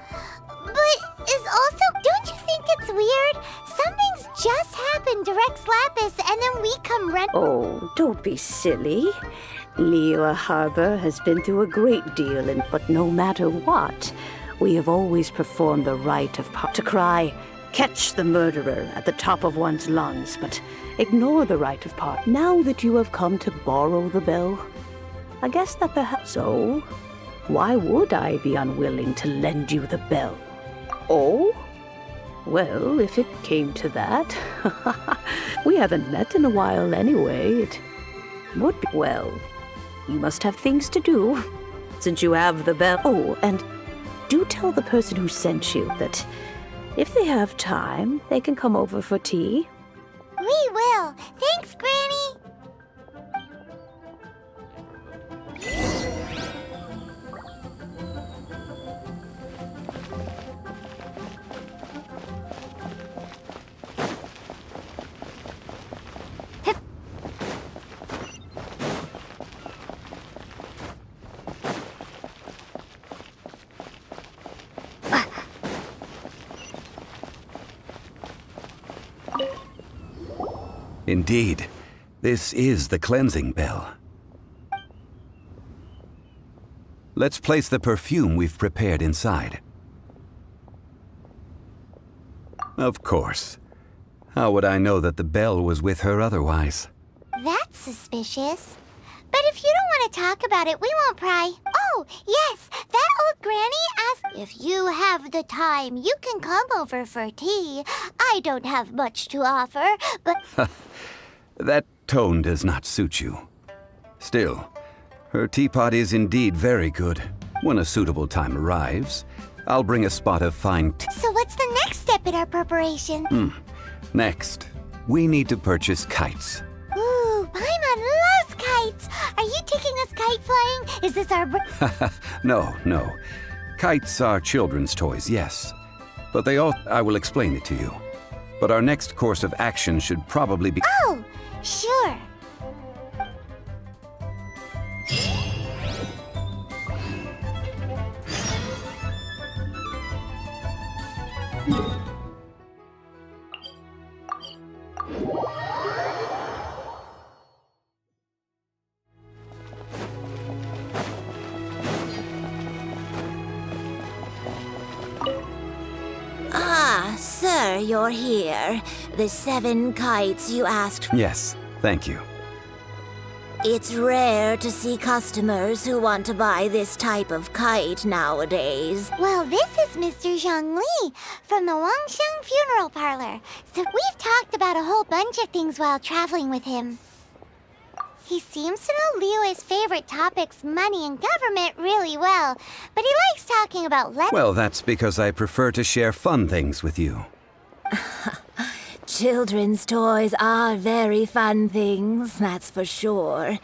[SPEAKER 2] But is also, don't you think it's weird? Something's just happened to Rex Lapis and then we come run.
[SPEAKER 12] Oh, don't be silly. Liyue Harbor has been through a great deal, but no matter what, we have always performed the rite of to cry, catch the murderer at the top of one's lungs, but ignore the rite of part. Now that you have come to borrow the bell, I guess that perhaps so. Why would I be unwilling to lend you the bell? Oh? Well, if it came to that, we haven't met in a while anyway. It would be, well, you must have things to do, since you have the bell. Oh, and do tell the person who sent you that if they have time, they can come over for tea.
[SPEAKER 2] We will. Thanks, Granny.
[SPEAKER 5] Indeed, this is the cleansing bell. Let's place the perfume we've prepared inside. Of course. How would I know that the bell was with her otherwise?
[SPEAKER 2] That's suspicious. But if you don't want to talk about it, we won't pry. Oh, yes, that old granny asked if you have the time, you can come over for tea. I don't have much to offer, but...
[SPEAKER 5] That tone does not suit you. Still, her teapot is indeed very good. When a suitable time arrives, I'll bring a spot of fine tea.
[SPEAKER 2] So what's the next step in our preparation?
[SPEAKER 5] Next, we need to purchase kites.
[SPEAKER 2] Ooh, Paimon loves kites! Are you taking us kite flying? Is this our...
[SPEAKER 5] No. Kites are children's toys, yes. But they all... I will explain it to you. But our next course of action should probably be...
[SPEAKER 2] Oh, sure.
[SPEAKER 14] Ah, sir, you're here. The 7 kites you asked.
[SPEAKER 5] Yes, thank you.
[SPEAKER 14] It's rare to see customers who want to buy this type of kite nowadays.
[SPEAKER 2] Well, this is Mr. Zhongli from the Wangsheng Funeral Parlor. So we've talked about a whole bunch of things while traveling with him. He seems to know Liyue's favorite topics, money and government, really well. But he likes talking about
[SPEAKER 5] Well, that's because I prefer to share fun things with you.
[SPEAKER 14] Children's toys are very fun things, that's for sure.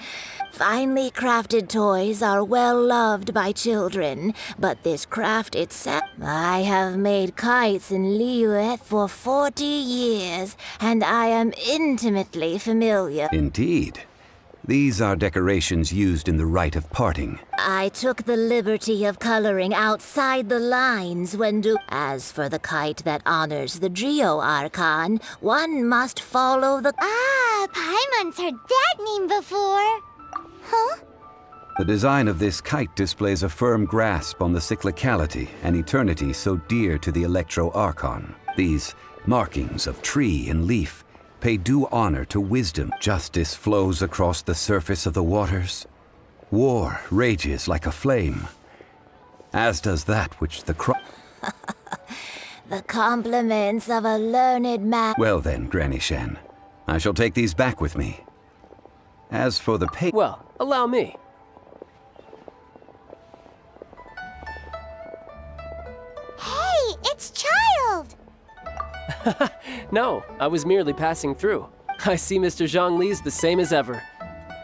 [SPEAKER 14] Finely crafted toys are well loved by children, but this craft itself... I have made kites in Liyue for 40 years, and I am intimately familiar.
[SPEAKER 5] Indeed. These are decorations used in the rite of parting.
[SPEAKER 14] I took the liberty of coloring outside the lines when As for the kite that honors the Geo Archon, one must follow the...
[SPEAKER 2] Ah, Paimon's heard that name before. Huh?
[SPEAKER 5] The design of this kite displays a firm grasp on the cyclicality and eternity so dear to the Electro Archon. These markings of tree and leaf pay due honor to wisdom. Justice flows across the surface of the waters. War rages like a flame, as does that which the
[SPEAKER 14] The compliments of a learned man.
[SPEAKER 5] Well then, Granny Shen, I shall take these back with me. As for the pay...
[SPEAKER 3] Well, allow me.
[SPEAKER 2] Hey, it's Child!
[SPEAKER 3] No, I was merely passing through. I see Mr. Zhongli's the same as ever.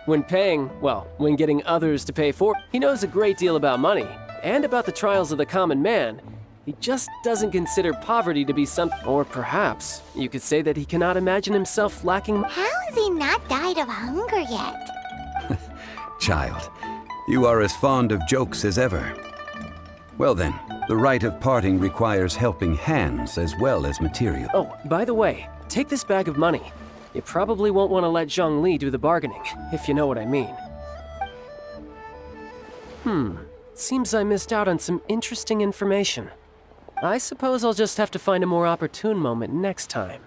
[SPEAKER 3] When paying, well, when getting others to pay for, he knows a great deal about money, and about the trials of the common man. He just doesn't consider poverty to be something, or perhaps you could say that he cannot imagine himself lacking.
[SPEAKER 2] How has he not died of hunger yet?
[SPEAKER 5] Child, you are as fond of jokes as ever. Well then, the rite of parting requires helping hands as well as material.
[SPEAKER 3] Oh, by the way, take this bag of money. You probably won't want to let Zhongli do the bargaining, if you know what I mean. Seems I missed out on some interesting information. I suppose I'll just have to find a more opportune moment next time.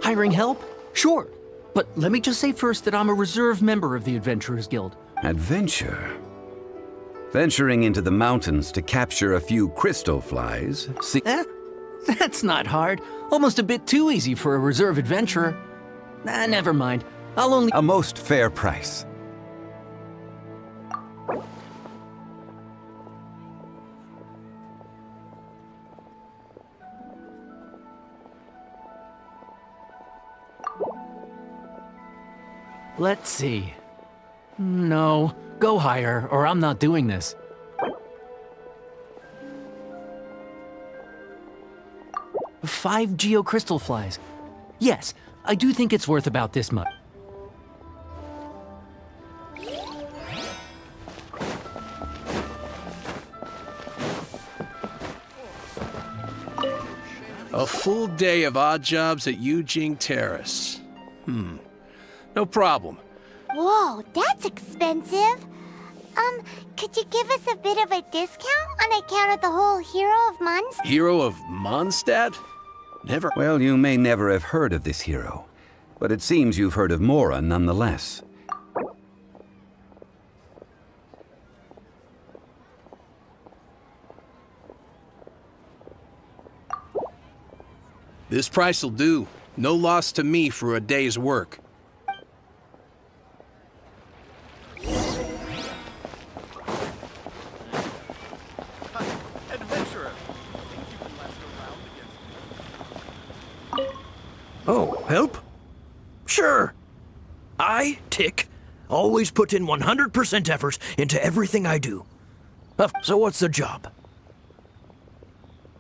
[SPEAKER 15] Hiring help? Sure. But let me just say first that I'm a reserve member of the Adventurers Guild.
[SPEAKER 5] Adventure? Venturing into the mountains to capture a few crystal flies?
[SPEAKER 15] That's not hard. Almost a bit too easy for a reserve adventurer. Never mind. I'll only...
[SPEAKER 5] A most fair price.
[SPEAKER 15] Let's see. No, go higher, or I'm not doing this. Five geocrystal flies. Yes, I do think it's worth about this much.
[SPEAKER 6] A full day of odd jobs at Yujing Terrace. No problem.
[SPEAKER 2] Whoa, that's expensive. Could you give us a bit of a discount on account of the whole Hero of Mondstadt?
[SPEAKER 6] Hero of Mondstadt? Never.
[SPEAKER 5] Well, you may never have heard of this hero, but it seems you've heard of Mora nonetheless.
[SPEAKER 6] This price'll do. No loss to me for a day's work.
[SPEAKER 16] Oh, help? Sure. I, Tick, always put in 100% effort into everything I do. So what's the job?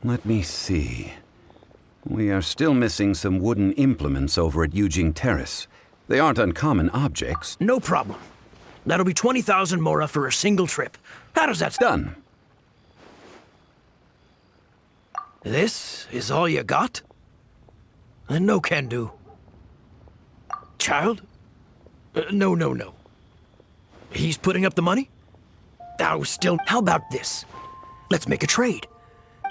[SPEAKER 5] Let me see. We are still missing some wooden implements over at Yujing Terrace. They aren't uncommon objects.
[SPEAKER 16] No problem. That'll be 20,000 Mora for a single trip. How does that...
[SPEAKER 5] Done.
[SPEAKER 16] This is all you got? Then no can do. Child? No. He's putting up the money? Still, how about this? Let's make a trade.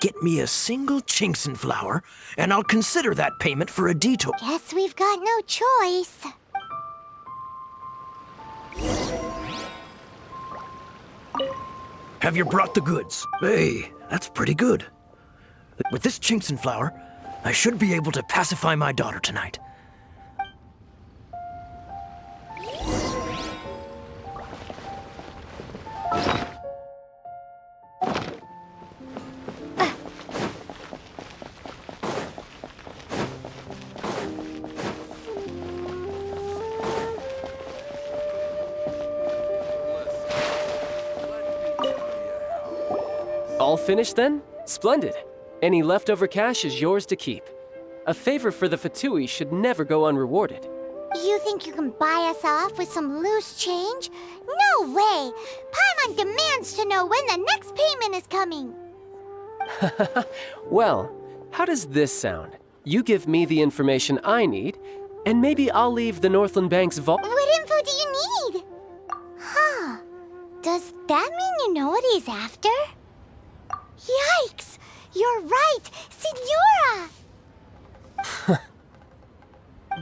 [SPEAKER 16] Get me a single Chinkson flower, and I'll consider that payment for a detour.
[SPEAKER 2] Guess we've got no choice.
[SPEAKER 16] Have you brought the goods? Hey, that's pretty good. With this Chinkson flower, I should be able to pacify my daughter tonight.
[SPEAKER 3] All finished then? Splendid. Any leftover cash is yours to keep. A favor for the Fatui should never go unrewarded.
[SPEAKER 2] You think you can buy us off with some loose change? No way! Paimon demands to know when the next payment is coming.
[SPEAKER 3] Well, how does this sound? You give me the information I need, and maybe I'll leave the Northland Bank's vault.
[SPEAKER 2] What info do you need? Huh. Does that mean you know what he's after? Yikes! You're right! Signora!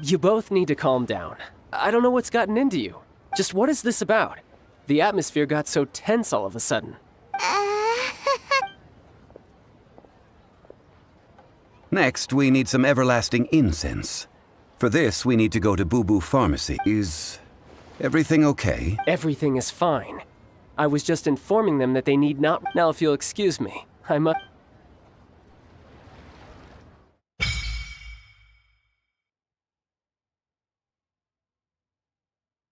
[SPEAKER 3] You both need to calm down. I don't know what's gotten into you. Just what is this about? The atmosphere got so tense all of a sudden.
[SPEAKER 5] Next, we need some everlasting incense. For this, we need to go to Boo Boo Pharmacy. Is everything okay?
[SPEAKER 3] Everything is fine. I was just informing them that they need not. Now, if you'll excuse me, I must.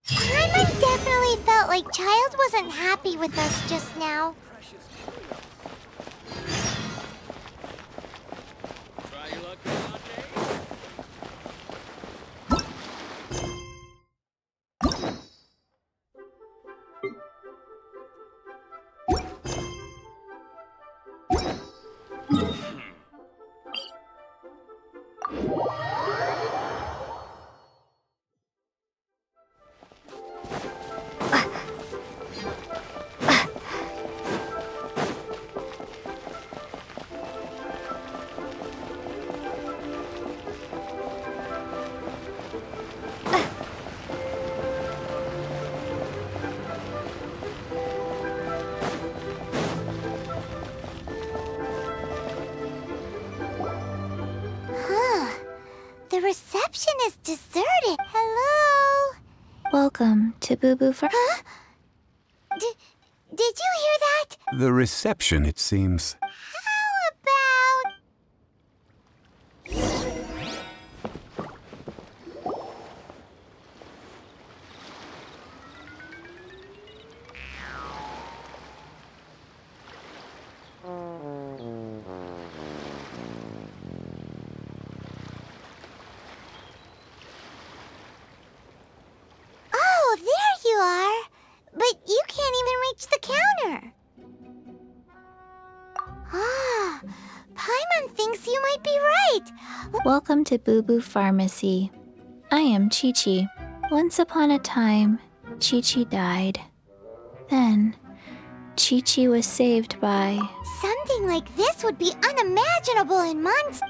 [SPEAKER 2] Paimon definitely felt like Child wasn't happy with us just now. The reception is deserted. Hello?
[SPEAKER 10] Welcome to Boo Boo Pharmacy.
[SPEAKER 2] Huh? Did you hear that?
[SPEAKER 5] The reception, it seems.
[SPEAKER 2] How about... Oh, there you are. But you can't even reach the counter. Ah, Paimon thinks you might be right.
[SPEAKER 10] Welcome to Boo Boo Pharmacy. I am Chi-Chi. Once upon a time, Chi-Chi died. Then, Chi-Chi was saved by...
[SPEAKER 2] Something like this would be unimaginable in months.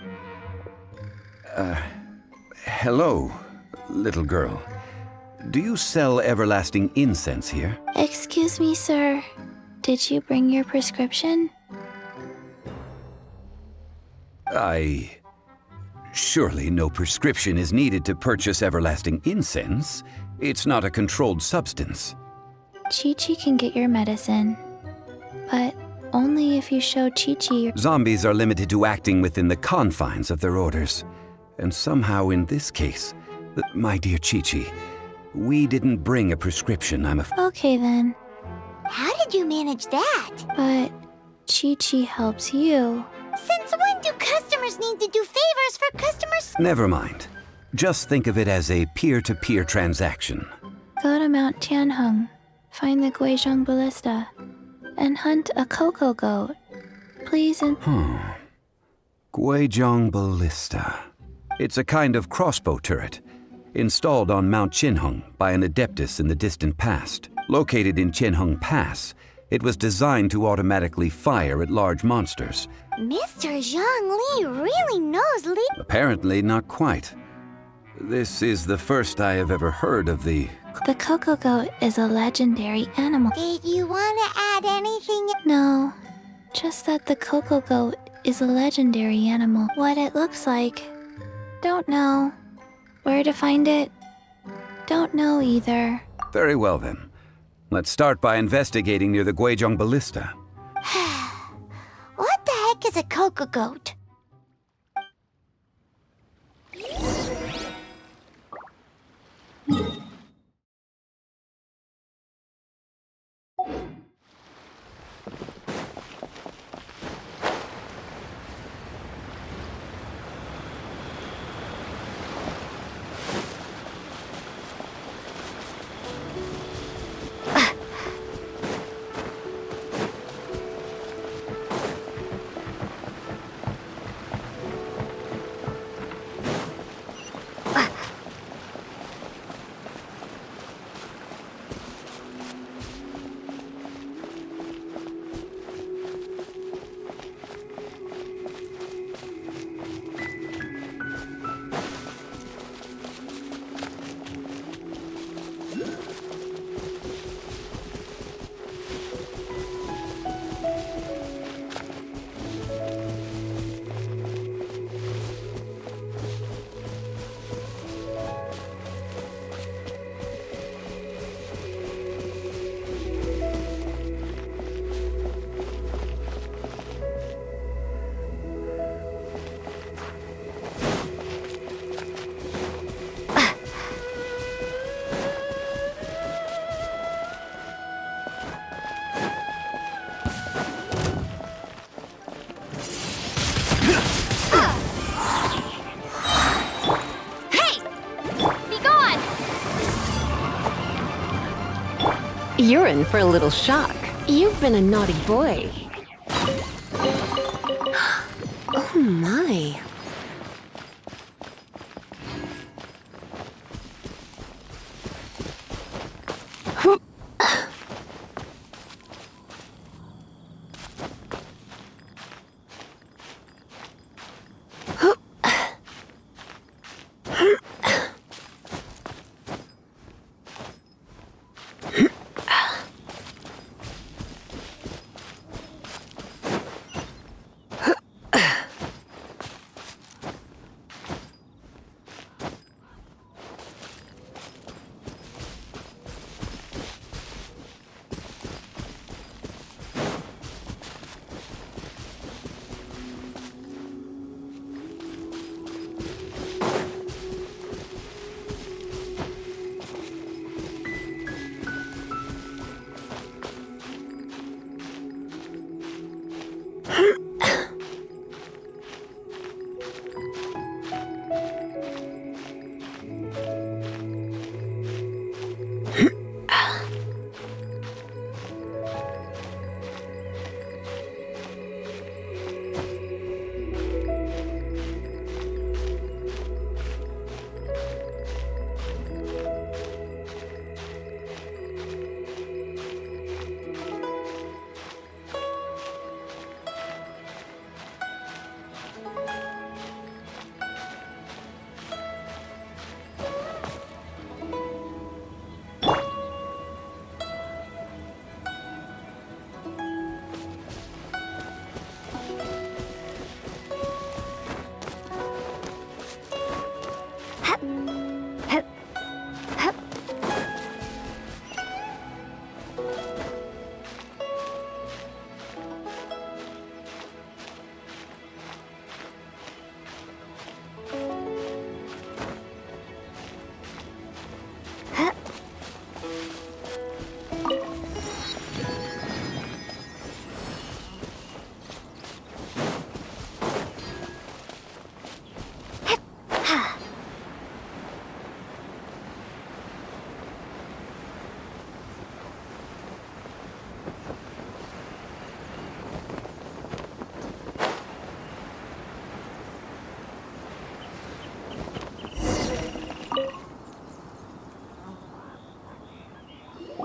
[SPEAKER 5] Hello, little girl. Do you sell everlasting incense here?
[SPEAKER 10] Excuse me, sir. Did you bring your prescription?
[SPEAKER 5] Surely no prescription is needed to purchase everlasting incense. It's not a controlled substance.
[SPEAKER 10] Chi-Chi can get your medicine. But only if you show Chi-Chi your...
[SPEAKER 5] Zombies are limited to acting within the confines of their orders. And somehow in this case, my dear Chi-Chi, we didn't bring a prescription, I'm afraid.
[SPEAKER 10] Okay then.
[SPEAKER 2] How did you manage that?
[SPEAKER 10] But Chi-Chi helps you.
[SPEAKER 2] Since when do customers need to do favors for customers?
[SPEAKER 5] Never mind. Just think of it as a peer-to-peer transaction.
[SPEAKER 10] Go to Mount Tianheng, find the Guizhong Ballista, and hunt a cocoa goat. Please and...
[SPEAKER 5] Guizhong Ballista. It's a kind of crossbow turret, installed on Mount Qinheng by an adeptus in the distant past. Located in Qinheng Pass, it was designed to automatically fire at large monsters.
[SPEAKER 2] Mr. Zhang Li really knows Li.
[SPEAKER 5] Apparently not quite. This is the first I have ever heard of the...
[SPEAKER 10] The cocoa goat is a legendary animal.
[SPEAKER 2] Did you want to add anything?
[SPEAKER 10] No, just that the cocoa goat is a legendary animal. What it looks like, don't know. Where to find it, don't know either.
[SPEAKER 5] Very well then. Let's start by investigating near the Guizhong Ballista.
[SPEAKER 2] What the heck is a cocoa goat?
[SPEAKER 13] You're in for a little shock. You've been a naughty boy.
[SPEAKER 14] Oh my.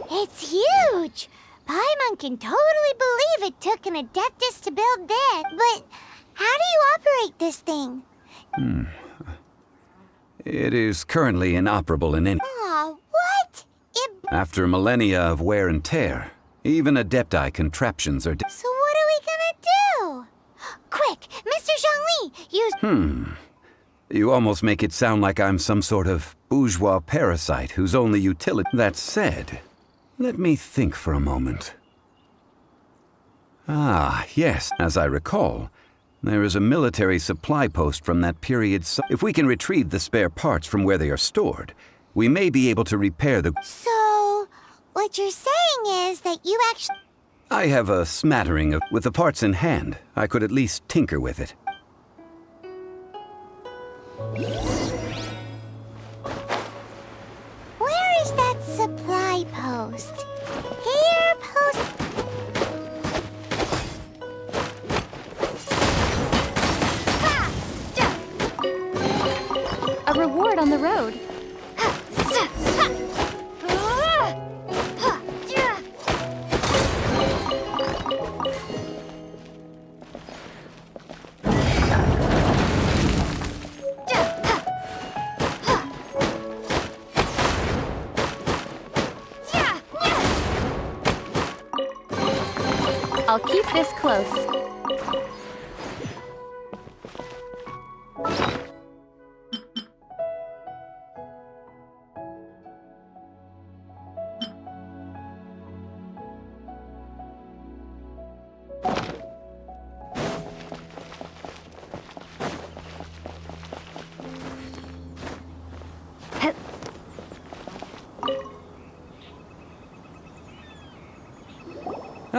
[SPEAKER 2] It's huge! Paimon can totally believe it took an Adeptus to build this. But how do you operate this thing?
[SPEAKER 5] It is currently inoperable in any...
[SPEAKER 2] Aw, what?
[SPEAKER 5] After millennia of wear and tear, even Adepti contraptions are...
[SPEAKER 2] So what are we gonna do? Quick, Mr. Zhongli, use...
[SPEAKER 5] You almost make it sound like I'm some sort of bourgeois parasite whose only utility... That said, let me think for a moment. Ah, yes, as I recall, there is a military supply post from that period. If we can retrieve the spare parts from where they are stored, we may be able to repair the...
[SPEAKER 2] So, what you're saying is that you actually...
[SPEAKER 5] I have a smattering of... With the parts in hand, I could at least tinker with it.
[SPEAKER 2] Where is that supply post? Here, post...
[SPEAKER 9] A reward on the road. I'll keep this close.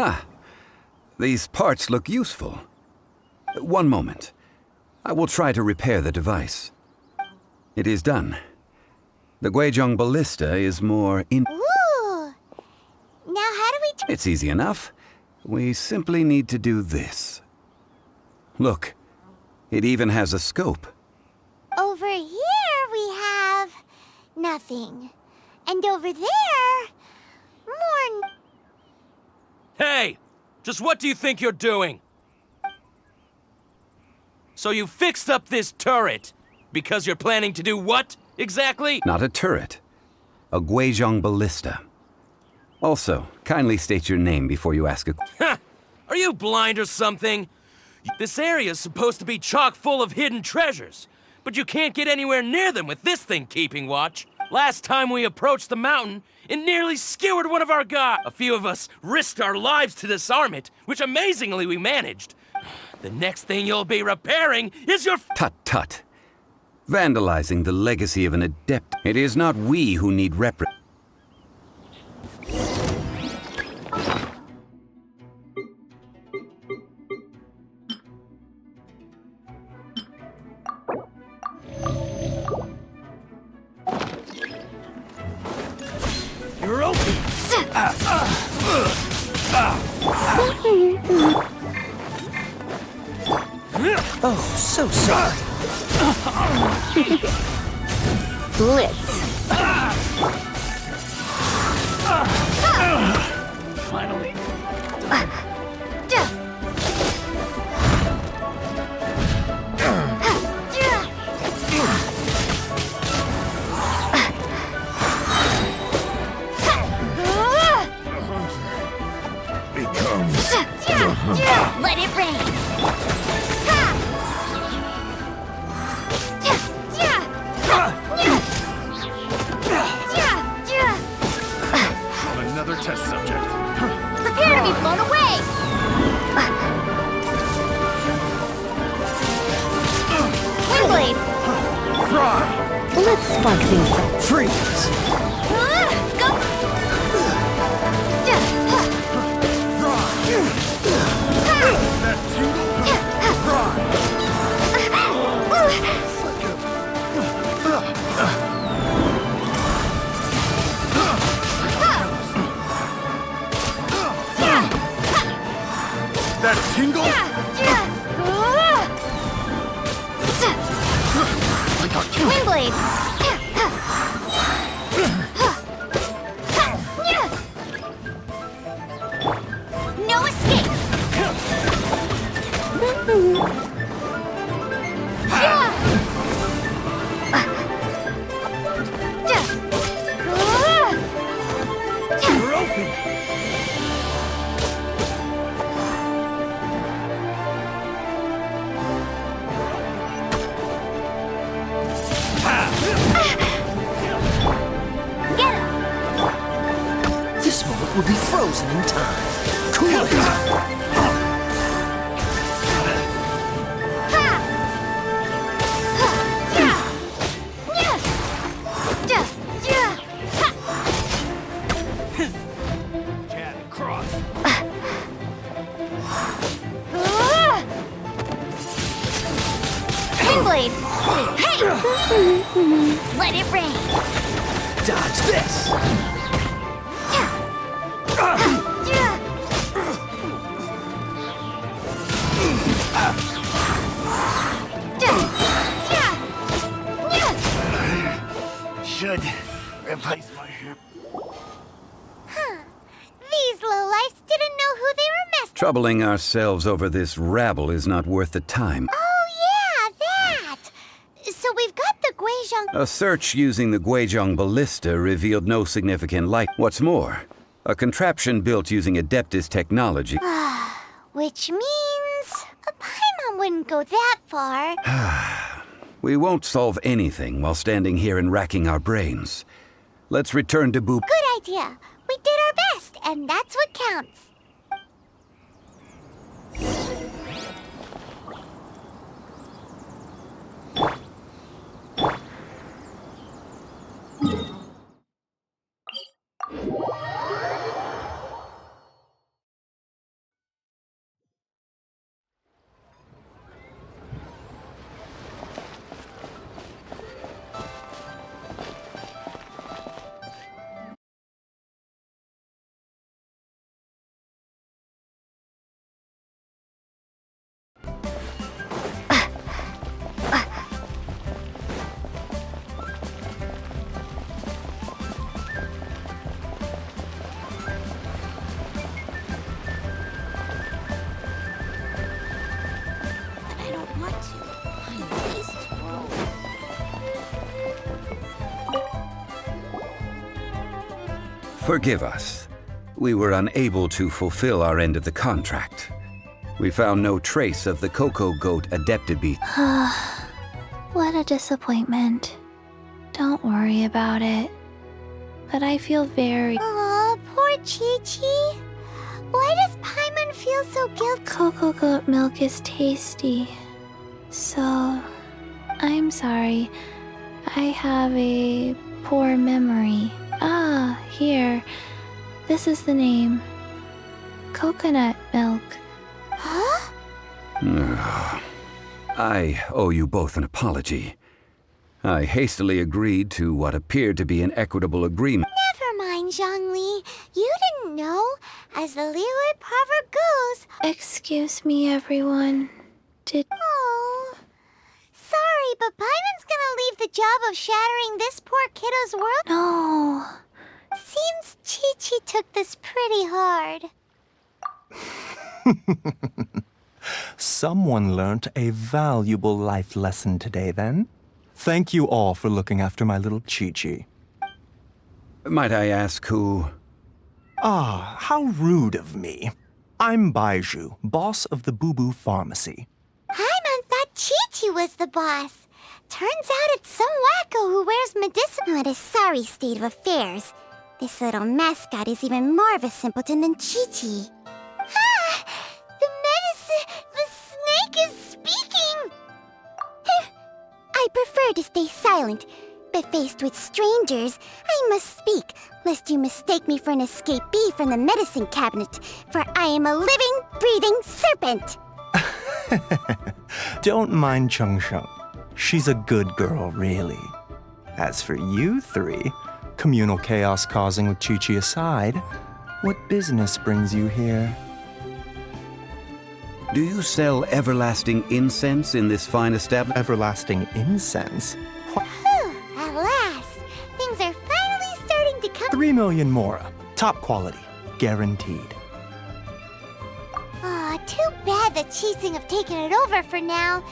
[SPEAKER 5] Ah, these parts look useful. One moment. I will try to repair the device. It is done. The Guizhong ballista is more in...
[SPEAKER 2] Ooh! Now
[SPEAKER 5] It's easy enough. We simply need to do this. Look, it even has a scope.
[SPEAKER 2] Over here we have nothing. And over there, more.
[SPEAKER 7] Hey! Just what do you think you're doing? So you fixed up this turret because you're planning to do what, exactly?
[SPEAKER 5] Not a turret. A Guizhong ballista. Also, kindly state your name before you ask a...
[SPEAKER 7] Ha! Are you blind or something? This area is supposed to be chock full of hidden treasures, but you can't get anywhere near them with this thing keeping watch. Last time we approached the mountain, it nearly skewered one of our guys. A few of us risked our lives to disarm it, which amazingly we managed. The next thing you'll be repairing is your...
[SPEAKER 5] Tut tut. Vandalizing the legacy of an adept. It is not we who need
[SPEAKER 7] You're open!
[SPEAKER 15] Oh, so sorry.
[SPEAKER 13] Blitz.
[SPEAKER 7] Finally.
[SPEAKER 2] Let it rain.
[SPEAKER 11] Another test subject.
[SPEAKER 2] Prepare to be blown away. Windblade.
[SPEAKER 11] Fry!
[SPEAKER 13] Let's spark things up.
[SPEAKER 11] Freeze!
[SPEAKER 2] Go.
[SPEAKER 11] That tingle? Fry! That tingle? I got you.
[SPEAKER 2] Windblade. No escape.
[SPEAKER 7] You're open!
[SPEAKER 2] Get him.
[SPEAKER 15] This moment will be frozen in time. Cool it!
[SPEAKER 2] Windblade. Hey! Let it rain.
[SPEAKER 15] Dodge this!
[SPEAKER 11] Should replace my hip.
[SPEAKER 2] These lowlifes didn't know who they were messing with.
[SPEAKER 5] Troubling ourselves over this rabble is not worth the time.
[SPEAKER 2] Oh, yeah, that. So we've got the Guizhong.
[SPEAKER 5] A search using the Guizhong ballista revealed no significant light. What's more, a contraption built using Adeptus technology.
[SPEAKER 2] Which means a Paimon wouldn't go that far.
[SPEAKER 5] We won't solve anything while standing here and racking our brains. Let's return to Boop.
[SPEAKER 2] Good idea. We did our best, and that's what counts.
[SPEAKER 5] Forgive us. We were unable to fulfill our end of the contract. We found no trace of the Cocoa Goat Adeptabeast.
[SPEAKER 2] What a disappointment. Don't worry about it. But I feel very... Aw, poor Chi-Chi. Why does Paimon feel so guilty? Cocoa goat milk is tasty. So... I'm sorry. I have a poor memory. Ah, here. This is the name. Coconut milk. Huh?
[SPEAKER 5] I owe you both an apology. I hastily agreed to what appeared to be an equitable agreement.
[SPEAKER 2] Never mind, Zhongli. You didn't know. As the Liyue proverb goes... Excuse me, everyone. Oh... Sorry, but Paimon's gonna leave the job of shattering this poor kiddo's world? No. Seems Chi-Chi took this pretty hard.
[SPEAKER 4] Someone learnt a valuable life lesson today, then. Thank you all for looking after my little Chi-Chi.
[SPEAKER 5] Might I ask who...
[SPEAKER 4] Ah, how rude of me. I'm Baiju, boss of the Boo Boo Pharmacy.
[SPEAKER 2] Paimon thought Chi-Chi was the boss. Turns out it's some wacko who wears medicinal. What a sorry state of affairs. This little mascot is even more of a simpleton than Chi-Chi. Ah! The snake is speaking! I prefer to stay silent, but faced with strangers, I must speak, lest you mistake me for an escapee from the medicine cabinet, for I am a living, breathing serpent!
[SPEAKER 4] Don't mind Chung Sheng. She's a good girl, really. As for you three, communal chaos causing with Chi-Chi aside, what business brings you here?
[SPEAKER 5] Do you sell everlasting incense in this fine establishment?
[SPEAKER 4] Everlasting incense?
[SPEAKER 2] Whew, at last! Things are finally starting to come—
[SPEAKER 4] 3 million mora. Top quality. Guaranteed.
[SPEAKER 2] Aw, too bad the Chising have taken it over for now.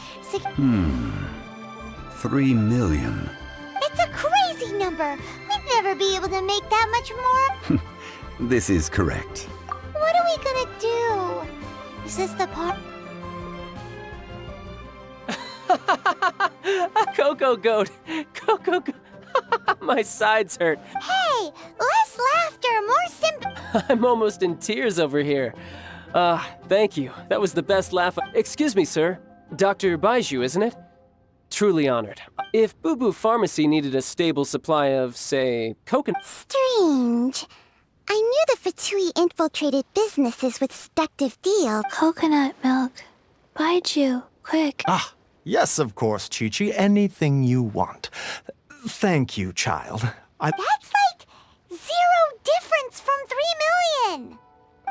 [SPEAKER 5] 3 million.
[SPEAKER 2] It's a crazy number! We'd never be able to make that much more.
[SPEAKER 5] This is correct.
[SPEAKER 2] What are we gonna do? Is this the part?
[SPEAKER 3] Cocoa Goat! Cocoa Goat! My sides hurt.
[SPEAKER 2] Hey! Less laughter, more sympathy!
[SPEAKER 3] I'm almost in tears over here. Thank you. That was the best laugh. Excuse me, sir. Dr. Baiju, isn't it? Truly honored. If Boo Boo Pharmacy needed a stable supply of, say, coconut...
[SPEAKER 2] Strange. I knew the Fatui infiltrated businesses with seductive deals. Coconut milk. Baiju, quick.
[SPEAKER 4] Ah, yes, of course, Chi-Chi. Anything you want. Thank you, child.
[SPEAKER 2] That's like 0 difference from 3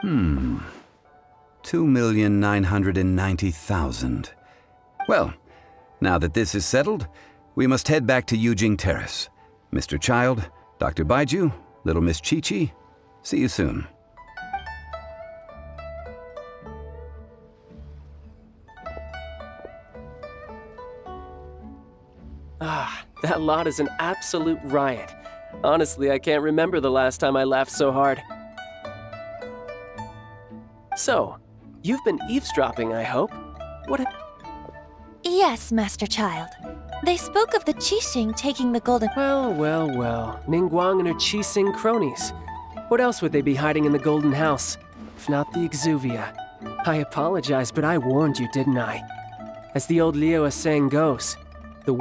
[SPEAKER 2] million!
[SPEAKER 5] 2,990,000. Well, now that this is settled, we must head back to Yujing Terrace. Mr. Child, Dr. Baiju, little Miss Chi-Chi, see you soon.
[SPEAKER 3] That lot is an absolute riot. Honestly, I can't remember the last time I laughed so hard. So, you've been eavesdropping, I hope.
[SPEAKER 1] Yes, Master Child. They spoke of the Qixing taking the golden...
[SPEAKER 3] Well. Ningguang and her Qixing cronies. What else would they be hiding in the Golden House? If not the Exuvia. I apologize, but I warned you, didn't I? As the old Liyue saying goes, the...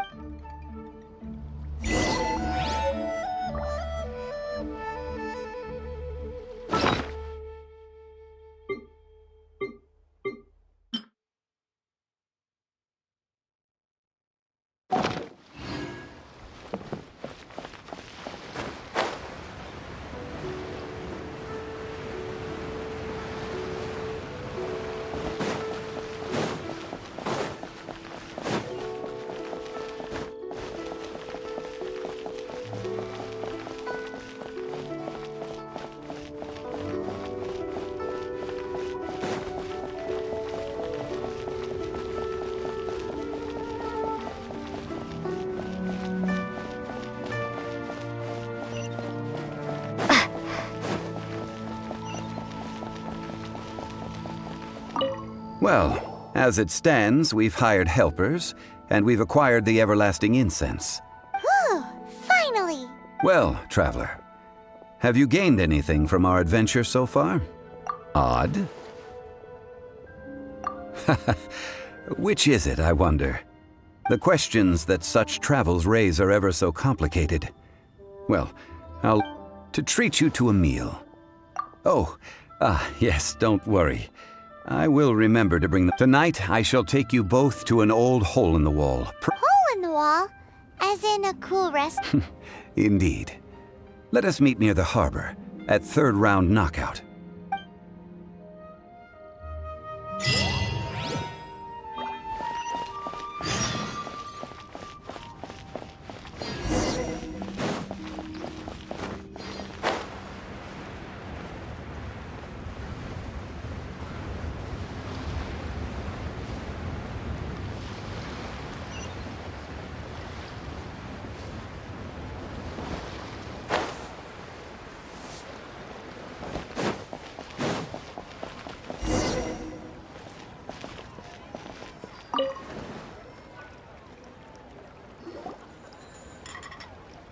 [SPEAKER 5] Well, as it stands, we've hired helpers, and we've acquired the everlasting incense.
[SPEAKER 2] Whew, finally!
[SPEAKER 5] Well, traveler, have you gained anything from our adventure so far? Odd. Which is it, I wonder? The questions that such travels raise are ever so complicated. Well, to treat you to a meal. Oh, yes, don't worry. I will remember to bring them. Tonight, I shall take you both to an old hole in the wall.
[SPEAKER 2] Hole in the wall? As in a cool rest?
[SPEAKER 5] Indeed. Let us meet near the harbor, at third round knockout.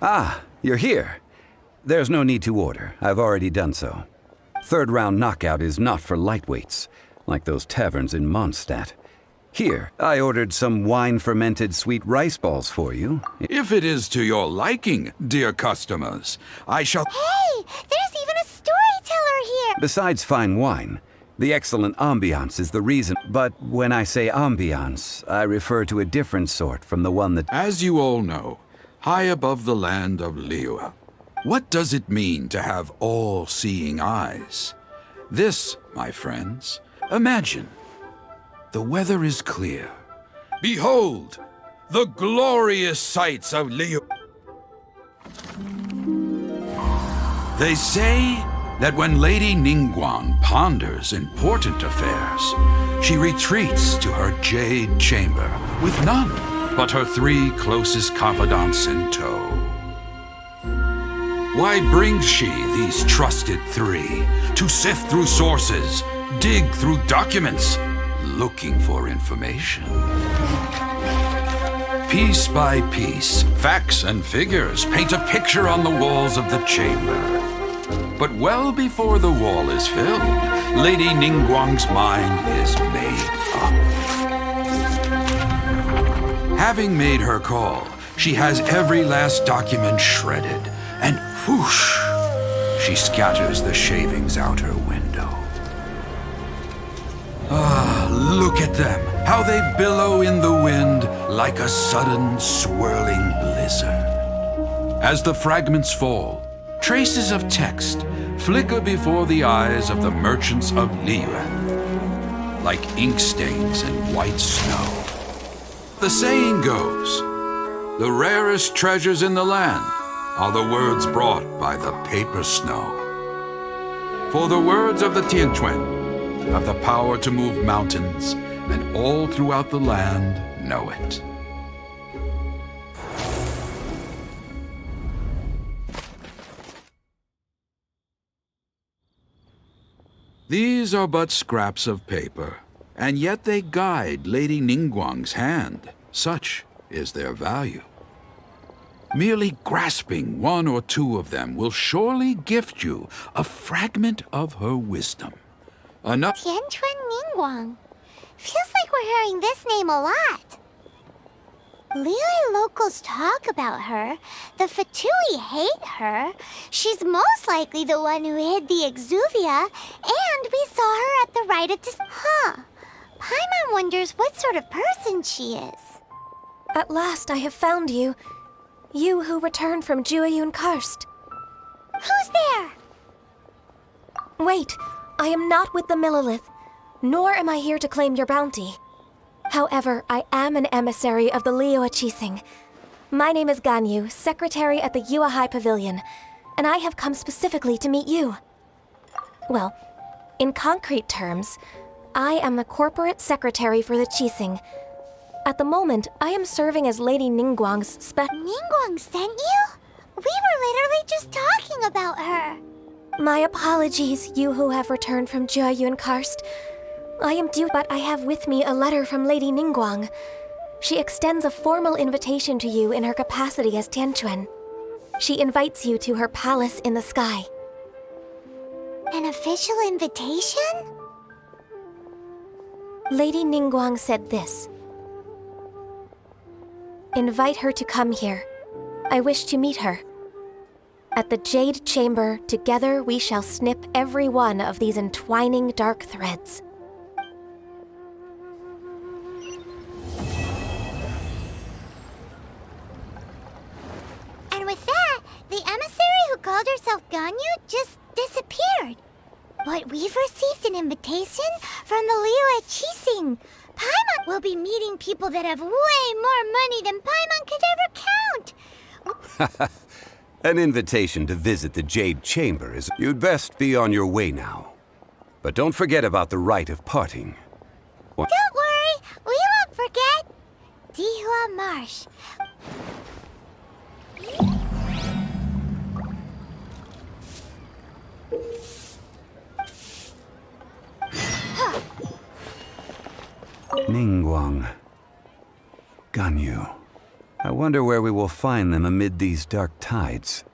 [SPEAKER 5] Ah, you're here. There's no need to order. I've already done so. Third round knockout is not for lightweights, like those taverns in Mondstadt. Here, I ordered some wine-fermented sweet rice balls for you.
[SPEAKER 17] If it is to your liking, dear customers, I shall...
[SPEAKER 2] Hey, there's even a storyteller here!
[SPEAKER 5] Besides fine wine, the excellent ambiance is the reason. But when I say ambiance, I refer to a different sort from the one that...
[SPEAKER 17] As you all know, high above the land of Liyue, what does it mean to have all-seeing eyes? This, my friends, imagine. The weather is clear. Behold, the glorious sights of Liyue. They say that when Lady Ningguang ponders important affairs, she retreats to her jade chamber with none but her 3 closest confidants in tow. Why brings she these trusted 3 to sift through sources, dig through documents, looking for information? Piece by piece, facts and figures paint a picture on the walls of the chamber. But well before the wall is filled, Lady Ningguang's mind is made up. Having made her call, she has every last document shredded, and whoosh, she scatters the shavings out her window. Ah, look at them, how they billow in the wind like a sudden swirling blizzard. As the fragments fall, traces of text flicker before the eyes of the merchants of Liyue, like ink stains in white snow. The saying goes, the rarest treasures in the land are the words brought by the paper snow. For the words of the Tianquan have the power to move mountains, and all throughout the land know it. These are but scraps of paper, and yet they guide Lady Ningguang's hand. Such is their value. Merely grasping 1 or 2 of them will surely gift you a fragment of her wisdom. Enough.
[SPEAKER 2] Tianquan Ningguang. Feels like we're hearing this name a lot. Liyue locals talk about her. The Fatui hate her. She's most likely the one who hid the Exuvia, and we saw her at the rite of Paimon wonders what sort of person she is.
[SPEAKER 1] At last I have found you. You who returned from Jueyun Karst.
[SPEAKER 2] Who's there?
[SPEAKER 1] Wait, I am not with the Millilith, nor am I here to claim your bounty. However, I am an emissary of the Liyue Qixing. My name is Ganyu, secretary at the Yue High Pavilion, and I have come specifically to meet you. Well, in concrete terms, I am the corporate secretary for the Qixing. At the moment, I am serving as Lady Ningguang's
[SPEAKER 2] Ningguang sent you? We were literally just talking about her.
[SPEAKER 1] My apologies, you who have returned from Jueyun Karst.
[SPEAKER 18] I am due, but I have with me a letter from Lady Ningguang. She extends a formal invitation to you in her capacity as Tianquan. She invites you to her palace in the sky.
[SPEAKER 2] An official invitation?
[SPEAKER 18] Lady Ningguang said this. Invite her to come here. I wish to meet her. At the Jade Chamber, together we shall snip every one of these entwining dark threads.
[SPEAKER 2] And with that, the emissary who called herself Ganyu just disappeared. But we've received an invitation from the Liyue Qixing. Paimon will be meeting people that have way more money than Paimon could ever count.
[SPEAKER 5] An invitation to visit the Jade Chamber is... You'd best be on your way now. But don't forget about the rite of parting.
[SPEAKER 2] Don't worry, we won't forget. Dihua Marsh.
[SPEAKER 5] Ningguang. Ganyu. I wonder where we will find them amid these dark tides.